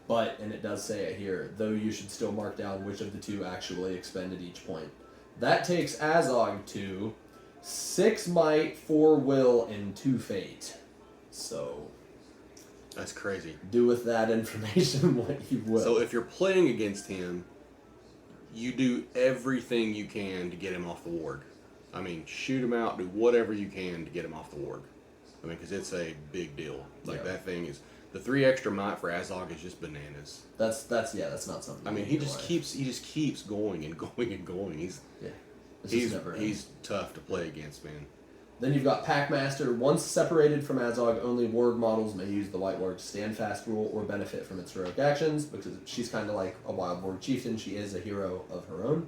But, and it does say it here, though you should still mark down which of the 2 actually expended each point. That takes Azog to 6 might, 4 will, and 2 fate. So, that's crazy. Do with that information what you will. So if you're playing against him, you do everything you can to get him off the warg. I mean, shoot him out, do whatever you can to get him off the warg. I mean, because it's a big deal. Like, that thing is... The 3 extra might for Azog is just bananas. That's not something. I mean, he just keeps going and going and going. He's tough to play against, man. Then you've got Packmaster. Once separated from Azog, only Warg models may use the White Warg stand fast rule or benefit from its heroic actions, because she's kind of like a Wild Warg chieftain. She is a hero of her own.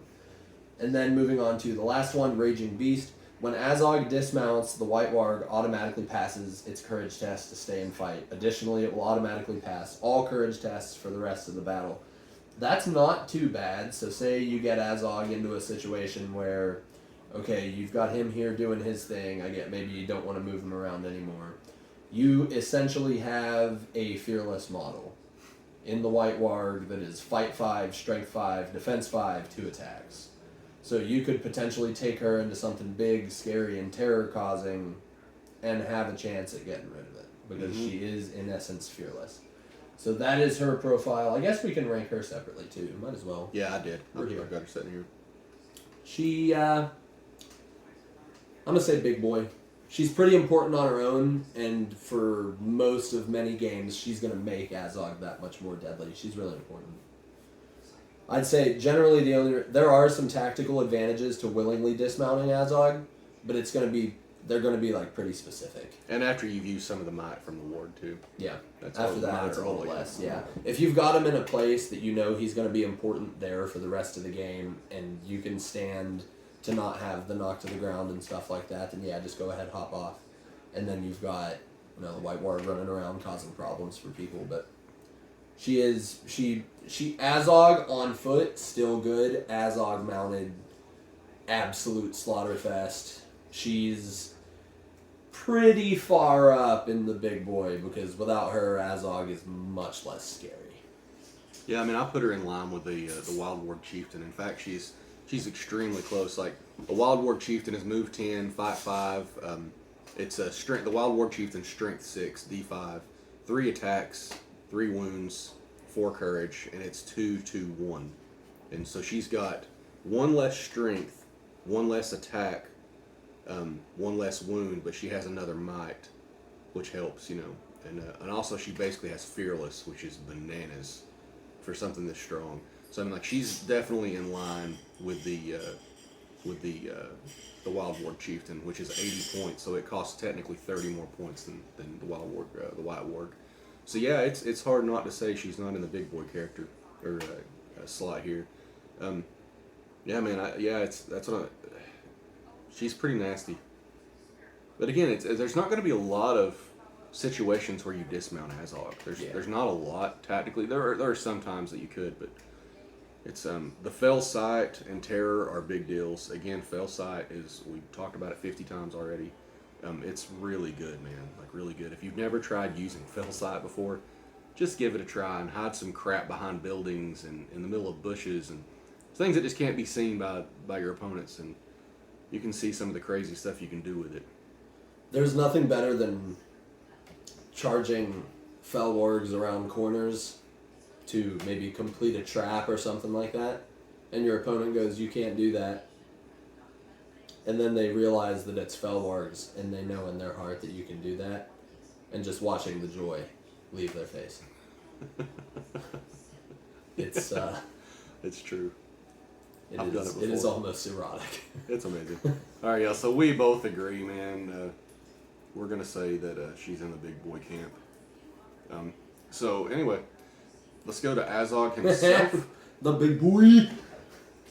And then moving on to the last one, Raging Beast. When Azog dismounts, the White Warg automatically passes its courage test to stay and fight. Additionally, it will automatically pass all courage tests for the rest of the battle. That's not too bad. So say you get Azog into a situation where, okay, you've got him here doing his thing. I get maybe you don't want to move him around anymore. You essentially have a fearless model in the White Warg that is fight 5, strength 5, defense 5, 2 attacks. So you could potentially take her into something big, scary, and terror-causing and have a chance at getting rid of it. Because she is, in essence, fearless. So that is her profile. I guess we can rank her separately, too. Might as well. Yeah, I did. We're here. I've got her sitting here. She, I'm going to say big boy. She's pretty important on her own, and for most of many games, she's going to make Azog that much more deadly. She's really important. I'd say generally there are some tactical advantages to willingly dismounting Azog, but they're going to be like pretty specific. And after you've used some of the might from the ward too. Yeah. That's after that, it's a little less. Yeah. If you've got him in a place that you know he's going to be important there for the rest of the game, and you can stand to not have the knock to the ground and stuff like that, then yeah, just go ahead, hop off. And then you've got, the white ward running around causing problems for people, but she Azog on foot, still good. Azog mounted, absolute slaughterfest. She's pretty far up in the big boy, because without her, Azog is much less scary. Yeah, I mean, I put her in line with the Wild Ward Chieftain. In fact, she's extremely close. Like, the Wild Ward Chieftain is move 10, fight 5. It's a strength. The Wild Ward Chieftain strength 6, D5, 3 attacks, 3 wounds, 4 courage, and it's 2-2-1. And so she's got 1 less strength, 1 less attack, 1 less wound, but she has another might, which helps, And also she basically has fearless, which is bananas for something this strong. So I mean, like, she's definitely in line with the Wild Ward Chieftain, which is 80 points. So it costs technically 30 more points than the Wild Ward, the White Ward. So yeah, it's hard not to say she's not in the big boy character or slot here. Yeah, man, she's pretty nasty. But again, there's not going to be a lot of situations where you dismount Azog. There's not a lot tactically. There are some times that you could, but it's the Fell Sight and Terror are big deals. Again, Fell Sight is, we talked about it 50 times already. It's really good, man. Like, really good. If you've never tried using Fell Sight before, just give it a try and hide some crap behind buildings and in the middle of bushes and things that just can't be seen by your opponents, and you can see some of the crazy stuff you can do with it. There's nothing better than charging Fell Wargs around corners to maybe complete a trap or something like that, and your opponent goes, "You can't do that." And then they realize that it's Fell Wargs, and they know in their heart that you can do that, and just watching the joy leave their face. It's true. I've done it before. It is almost erotic. It's amazing. All right, yeah. So we both agree, man. We're gonna say that she's in the big boy camp. So anyway, let's go to Azog himself. The big boy.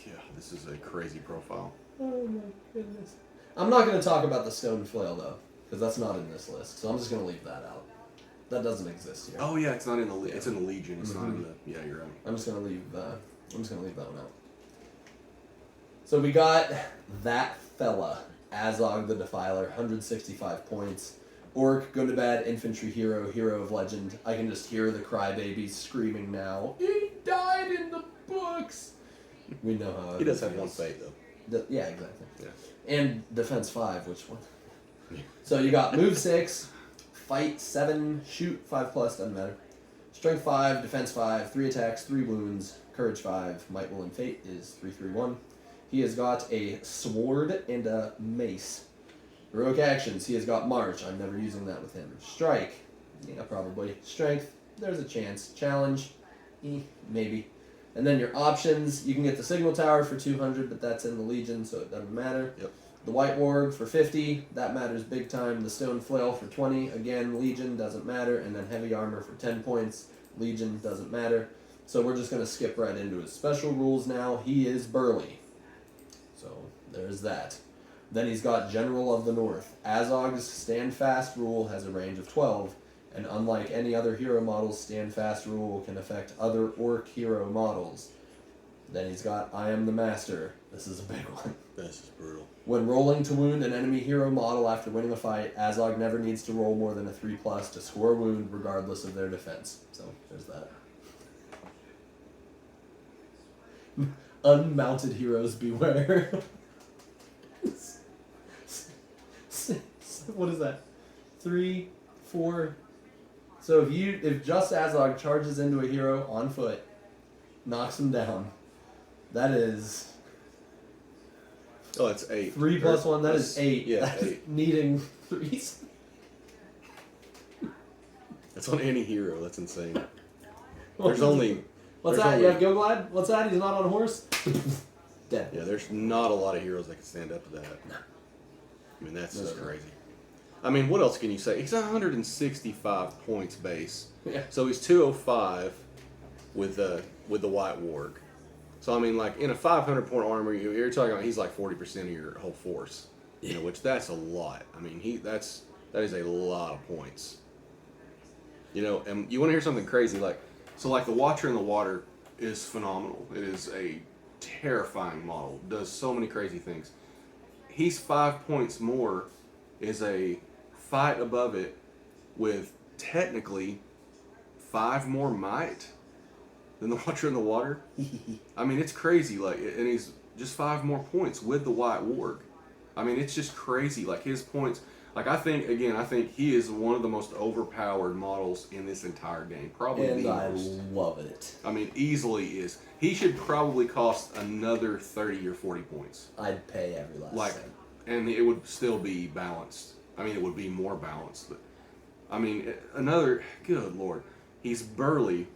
Yeah, this is a crazy profile. Oh my goodness. I'm not gonna talk about the stone flail though, because that's not in this list. So I'm just gonna leave that out. That doesn't exist here. Oh yeah, it's not in the it's in the Legion. It's not in the. Yeah, you're right. I'm just gonna leave that one out. So we got that fella, Azog the Defiler, 165 points. Orc, go to bed, infantry hero of legend. I can just hear the crybabies screaming now. He died in the books. We know how he does have one fate though. Yeah, exactly. Yeah. And defense 5, which one? So you got move 6, fight 7, shoot 5+, doesn't matter. Strength 5, defense 5, 3 attacks, 3 wounds, courage 5, might, will, and fate is 3/3/1. He has got a sword and a mace. Heroic actions, he has got march. I'm never using that with him. Strike, yeah, probably. Strength, there's a chance. Challenge, maybe. And then your options, you can get the signal tower for 200, but that's in the Legion, so it doesn't matter. Yep. The white warg for 50, that matters big time. The stone flail for 20, again, Legion doesn't matter. And then heavy armor for 10 points, Legion doesn't matter. So we're just going to skip right into his special rules now. He is burly. So there's that. Then he's got General of the North. AZOG'S Stand Fast rule has a range of 12, and unlike any other hero models, Stand Fast rule can affect other Orc hero models. Then he's got I Am the Master. This is a big one. This is brutal. When rolling to wound an enemy hero model after winning a fight, Azog never needs to roll more than a 3+ to score a wound regardless of their defense. So there's that. Unmounted heroes beware. What is that? 3, 4. So if just Azog charges into a hero on foot, knocks him down, that is. Oh, it's 8. 3 + 1. That is 8. Yeah, that's 8. Needing 3s. That's on any hero. That's insane. There's only. What's that? You have Go Glide? What's that? He's not on a horse? Dead. Yeah, there's not a lot of heroes that can stand up to that. No. I mean, that's just crazy. I mean, what else can you say? He's 165 points base. Yeah. So he's 205 with the White Warg. So I mean, like in a 500 point armor, you're talking about he's like 40% of your whole force. You know, which that's a lot. I mean, that is a lot of points. You know, and you want to hear something crazy like the Watcher in the Water is phenomenal. It is a terrifying model. Does so many crazy things. He's 5 points more. Is a fight above it with technically 5 more might than the Watcher in the Water. I mean, it's crazy. Like, and he's just 5 more points with the White Warg. I mean, it's just crazy. Like his points. Like I think he is one of the most overpowered models in this entire game. Probably and the I most. love it. I mean, easily is. He should probably cost another 30 or 40 points. I'd pay every last cent. And it would still be balanced. I mean, it would be more balanced. But I mean, good lord, he's burly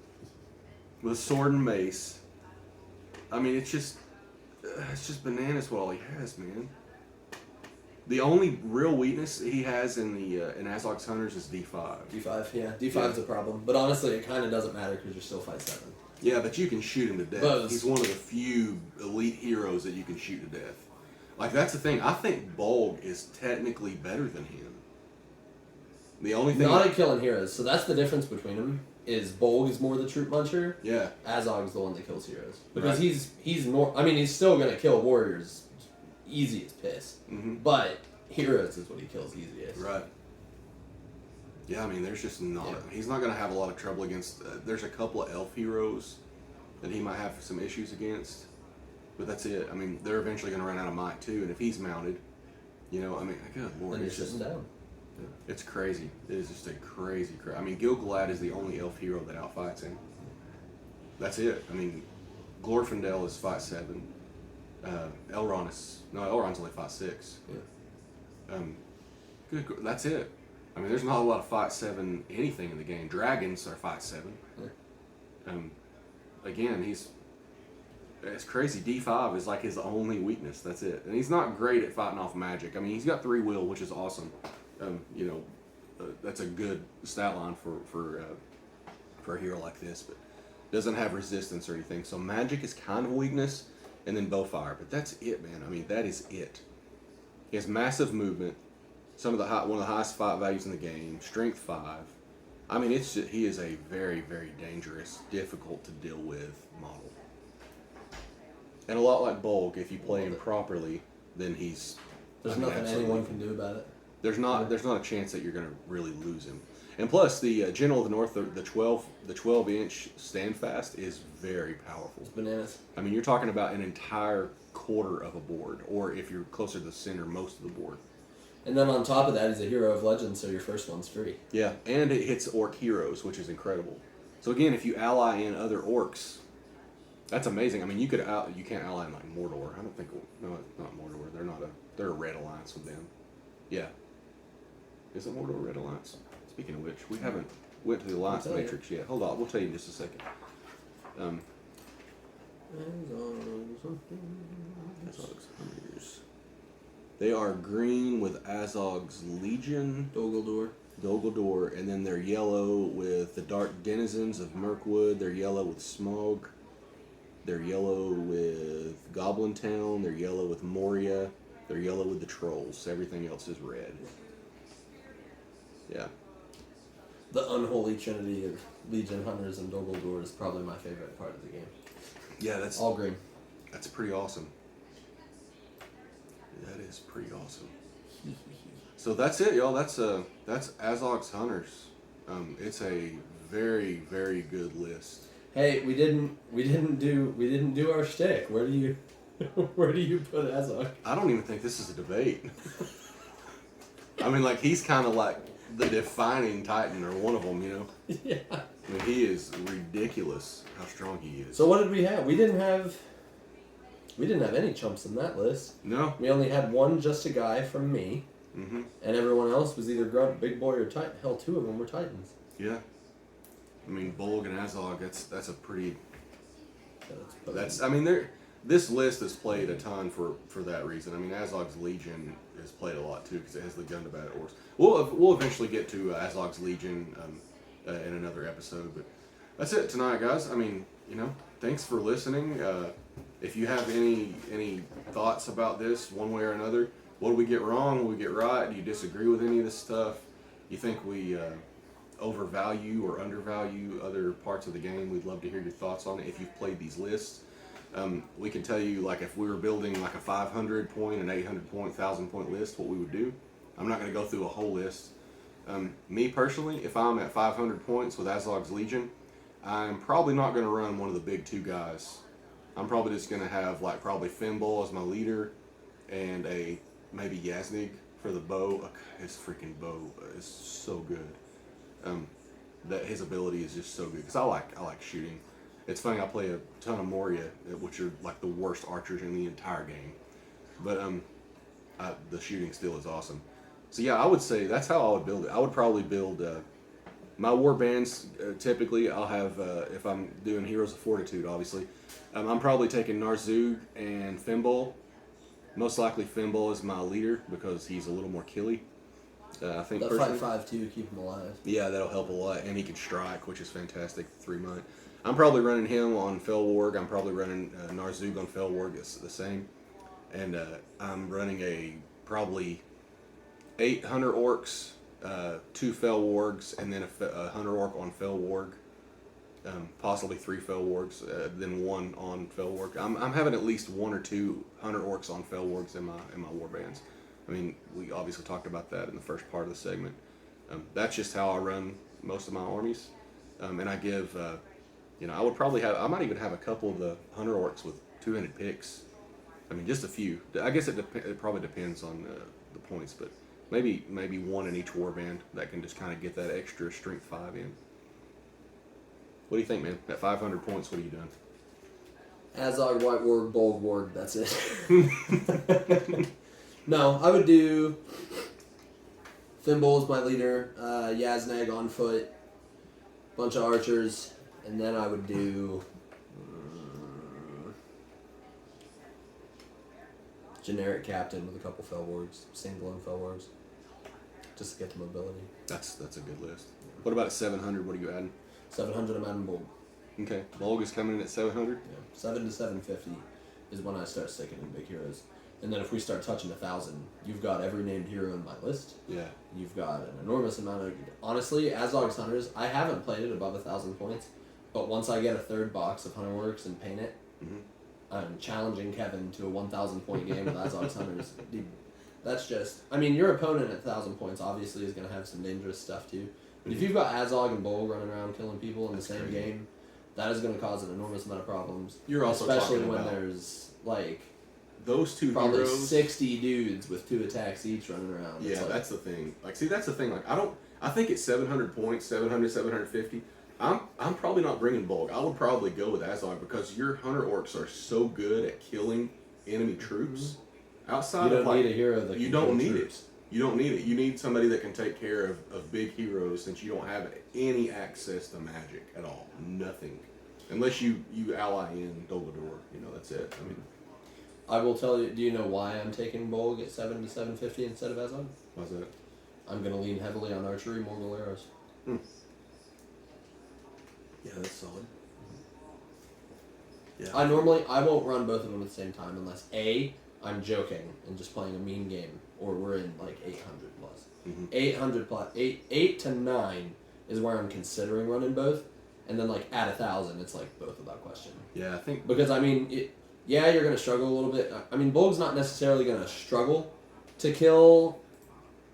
with sword and mace. I mean, it's just bananas what all he has, man. The only real weakness he has in AZOG'S Hunters is D5. D5, yeah. D5's a problem. But honestly, it kind of doesn't matter because you're still fight 7. Yeah, but you can shoot him to death. He's one of the few elite heroes that you can shoot to death. Like, that's the thing. I think Bolg is technically better than him. The only thing... Not at killing heroes. So that's the difference between them, is Bolg is more the troop muncher. Yeah. AZOG's the one that kills heroes. Because he's more... I mean, he's still going to kill warriors easy as piss. Mm-hmm. But heroes is what he kills easiest. Right. Yeah, I mean, there's just not... Yeah. He's not going to have a lot of trouble against... there's a couple of elf heroes that he might have some issues against. But that's it. I mean, they're eventually going to run out of might, too. And if he's mounted, you know, I mean, good lord. Then he's sitting down. It's crazy. It is just a crazy... I mean, Gil-galad is the only elf hero that outfights him. That's it. I mean, Glorfindel is fight 7. Elrond's only fight 6. Yeah. That's it. I mean, there's not a lot of fight 7 anything in the game. Dragons are fight 7. Yeah. Again, it's crazy. D5 is like his only weakness. That's it. And he's not great at fighting off magic. I mean, he's got 3 will, which is awesome. You know, that's a good stat line for a hero like this, but doesn't have resistance or anything. So magic is kind of a weakness. And then bowfire, but that's it, man. I mean, that is it. He has massive movement, one of the highest fight values in the game, strength 5. I mean, he is a very, very dangerous, difficult to deal with model. And a lot like Bolg, if you play him properly, then there's nothing anyone can do about it. There's not a chance that you're going to really lose him. And plus, the General of the North, the 12-inch standfast is very powerful. It's bananas. I mean, you're talking about an entire quarter of a board, or if you're closer to the center, most of the board. And then on top of that, he's a hero of legend, so your first one's free. Yeah, and it hits orc heroes, which is incredible. So again, if you ally in other orcs, that's amazing. I mean, you can't ally in like Mordor. I don't think. No, it's not Mordor. They're a red alliance with them. Yeah. Is it Mordor Red Alliance? Speaking of which, we haven't went to the Alliance Matrix yet. Hold on, we'll tell you in just a second. AZOG'S Hunters. They are green with AZOG'S Legion. Dogaldor, and then they're yellow with the Dark Denizens of Mirkwood. They're yellow with Smog. They're yellow with Goblin Town. They're yellow with Moria. They're yellow with the Trolls. Everything else is red. Yeah. The unholy trinity of Legion Hunters and Dogaldor is probably my favorite part of the game. Yeah, that's all green. That's pretty awesome. That is pretty awesome. So that's it, y'all. That's AZOG'S Hunters. It's a very, very good list. Hey, we didn't do our shtick. Where do you put AZOG? I don't even think this is a debate. I mean, like, he's kind of like the defining Titan, or one of them, you know? Yeah. I mean, he is ridiculous how strong he is. So what did we have? We didn't have any chumps in that list. No. We only had one just a guy from me. Mm-hmm. And everyone else was either Grunt, Big Boy, or Titan. Hell, 2 of them were Titans. Yeah. I mean, Bolg and AZOG, that's a pretty... I mean, this list is played a ton for that reason. I mean, AZOG'S Legion is played a lot, too, because it has the gun to bat orcs. We'll eventually get to AZOG'S Legion in another episode, but that's it tonight, guys. I mean, you know, thanks for listening. If you have any thoughts about this, one way or another, what do we get wrong? What do we get right? Do you disagree with any of this stuff? You think we overvalue or undervalue other parts of the game? We'd love to hear your thoughts on it. If you've played these lists, we can tell you, like, if we were building like a 500 point, an 800 point, 1,000 point list, what we would do. I'm not going to go through a whole list. Me personally, if I'm at 500 points with AZOG'S Legion, I'm probably not going to run one of the big two guys. I'm probably just going to have like probably Fimble as my leader and a maybe Yaznig for the bow. His freaking bow is so good. That his ability is just so good because I like shooting. It's funny, I play a ton of Moria, which are like the worst archers in the entire game, but the shooting still is awesome. So yeah, I would say that's how I would build it. I would probably build my war bands. Typically, I'll have if I'm doing Heroes of Fortitude, obviously, I'm probably taking Narzug and Fimble. Most likely Fimble is my leader because he's a little more killy. I think that personally, 5/5 keep him alive. Yeah, that'll help a lot, and he can strike, which is fantastic. 3 month. I'm probably running him on Felwarg. I'm probably running Narzug on Felwarg. It's the same, and I'm running a probably 8 Hunter Orcs, 2 Felwargs, and then a Hunter Orc on Felwarg. Possibly 3 Felwargs, then 1 on Felwarg. I'm having at least 1 or 2 Hunter Orcs on Felwargs in my war bands. I mean, we obviously talked about that in the first part of the segment. That's just how I run most of my armies, and I give. I would probably have. I might even have a couple of the Hunter Orcs with 200 picks. I mean, just a few. I guess it probably depends on the points, but maybe 1 in each war band that can just kind of get that extra strength 5 in. What do you think, man? At 500 points, what are you doing? Azog, White Warg, Bold Warg, that's it. No, I would do Fimble as my leader, Yaznag on foot, bunch of archers, and then I would do generic captain with a couple Felwargs, single and Felwargs, just to get the mobility. That's a good list. What about at 700? What are you adding? 700, I'm adding Bold. Okay, Bolg is coming in at 700. Yeah, 7 to 750 is when I start sticking in big heroes. And then if we start touching 1,000, you've got every named hero in my list. Yeah. You've got an enormous amount of... Honestly, AZOG'S Hunters, I haven't played it above 1,000 points, but once I get a 3rd box of Hunter Works and paint it, I'm challenging Kevin to a 1,000 point game with AZOG'S Hunters. Dude, that's just... I mean, your opponent at 1,000 points obviously is going to have some dangerous stuff too. But if you've got Azog and Bolg running around killing people in the same game, that is going to cause an enormous amount of problems. You're also especially talking when about there's like those 2 probably heroes. 60 dudes with 2 attacks each running around. Yeah, it's like, that's the thing. Like, see, that's the thing. Like, I think it's 700 points, 700, 750. I'm probably not bringing Bolg. I would probably go with Azog because your Hunter Orcs are so good at killing enemy troops. Outside you of don't like, need a hero that you can don't kill need troops. it. You don't need it. You need somebody that can take care of big heroes since you don't have any access to magic at all. Nothing. Unless you ally in Dolador. That's it. I mean, I will tell you, do you know why I'm taking Bolg at 7 to 750 instead of Azog? why's that? I'm going to lean heavily on archery, more arrows. Yeah, that's solid. Yeah. I won't run both of them at the same time unless A, I'm joking and just playing a mean game, or we're in like 800 plus. 800 plus, 8 to 9 is where I'm considering running both, and then like at 1,000, it's like both without question. Yeah, I think because I mean, you're gonna struggle a little bit. I mean, Bolg's not necessarily gonna struggle to kill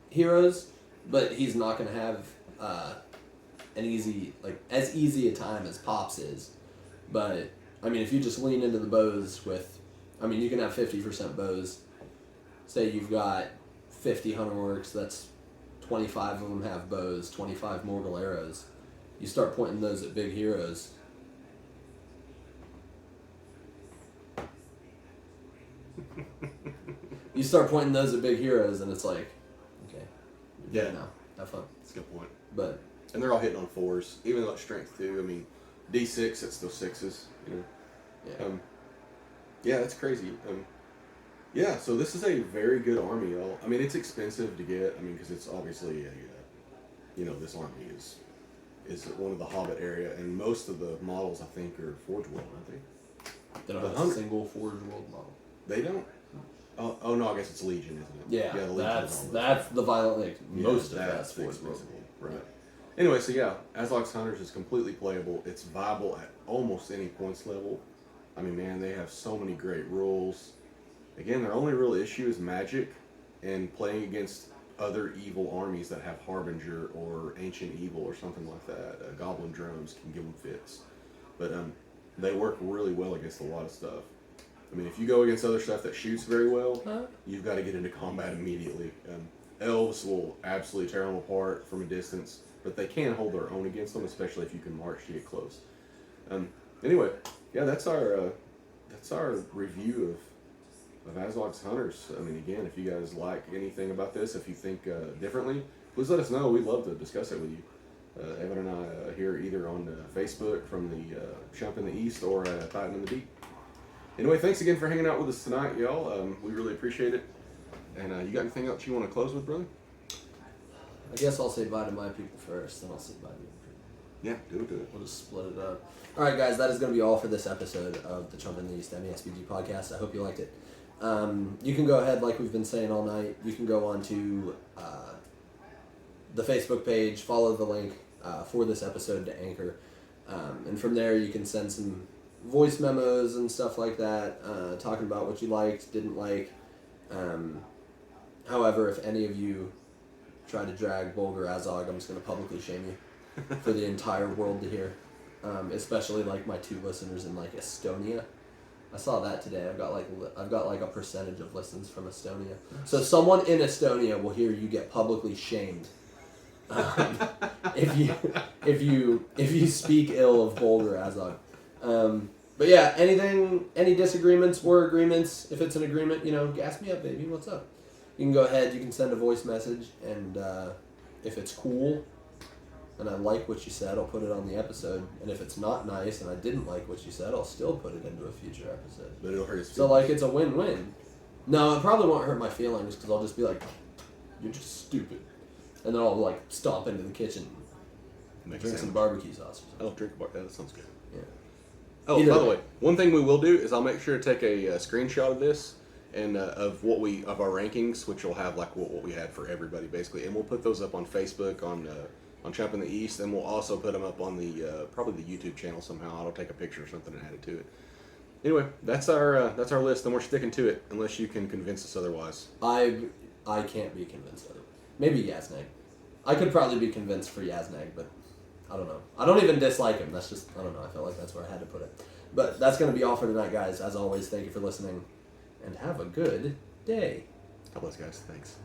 heroes, but he's not gonna have as easy a time as Pops is. But I mean, if you just lean into the bows you can have 50% bows. Say you've got 50 Hunter Orcs, that's 25 of them have bows, 25 Morgul arrows. You start pointing those at big heroes. And it's like, okay, yeah, no, have fun. That's a good point. And they're all hitting on 4s, even though it's strength 2. I mean, D6, it's still 6s. Yeah. Yeah, that's crazy. Yeah, so this is a very good army, y'all. I mean, it's expensive to get. I mean, because it's obviously this army is is one of the Hobbit area, and most of the models I think are Forge World, aren't they? They don't have a single Forge World model. They don't. Oh no, I guess it's Legion, isn't it? Yeah, the Legion that's the Violent League. Most of that's Forge World. Right. Anyway, so yeah, AZOG'S Hunters is completely playable. It's viable at almost any points level. I mean, man, they have so many great rules. Again, their only real issue is magic and playing against other evil armies that have Harbinger or Ancient Evil or something like that. Goblin drones can give them fits. But they work really well against a lot of stuff. I mean, if you go against other stuff that shoots very well, you've got to get into combat immediately. Elves will absolutely tear them apart from a distance, but they can hold their own against them, especially if you can march to get close. Anyway, yeah, that's our review of AZOG'S Hunters. I mean, again, if you guys like anything about this, if you think differently, please let us know. We'd love to discuss it with you. Evan and I here either on Facebook from the Chump in the East or TitanInTheDeep. Anyway, thanks again for hanging out with us tonight, y'all. We really appreciate it. And you got anything else you want to close with, brother? I guess I'll say bye to my people first, then I'll say bye to you. Yeah, do it. We'll just split it up. Alright guys, that is going to be all for this episode of the Chump in the East MESBG podcast. I hope you liked it. You can go ahead, like we've been saying all night, you can go on to the Facebook page, follow the link for this episode to Anchor, and from there you can send some voice memos and stuff like that, talking about what you liked, didn't like. However, if any of you try to drag Bulgar Azog, I'm just going to publicly shame you for the entire world to hear, especially like my 2 listeners in like Estonia. I saw that today. I've got like a percentage of listens from Estonia. So someone in Estonia will hear you get publicly shamed if you speak ill of Bulgar Azog. But yeah, any disagreements or agreements, if it's an agreement, gas me up, baby. What's up? You can go ahead, you can send a voice message, and if it's cool and I like what you said, I'll put it on the episode. And if it's not nice and I didn't like what you said, I'll still put it into a future episode. But it'll hurt his feelings. So like it's a win-win. No, it probably won't hurt my feelings because I'll just be like, you're just stupid. And then I'll like stomp into the kitchen and drink some barbecue sauce. I don't drink barbecue. That sounds good. Yeah. Oh, by the way, one thing we will do is I'll make sure to take a screenshot of this and of our rankings, which will have like what we had for everybody basically, and we'll put those up on Facebook on Chump in the East, and we'll also put them up on the probably the YouTube channel somehow. I'll take a picture or something and add it to it. Anyway, that's our list, and we're sticking to it unless you can convince us otherwise. I can't be convinced of it. Maybe Yaznag. I could probably be convinced for Yaznag, but I don't know. I don't even dislike him. That's just, I don't know. I felt like that's where I had to put it. But that's going to be all for tonight, guys. As always, thank you for listening, and have a good day. God bless, guys. Thanks.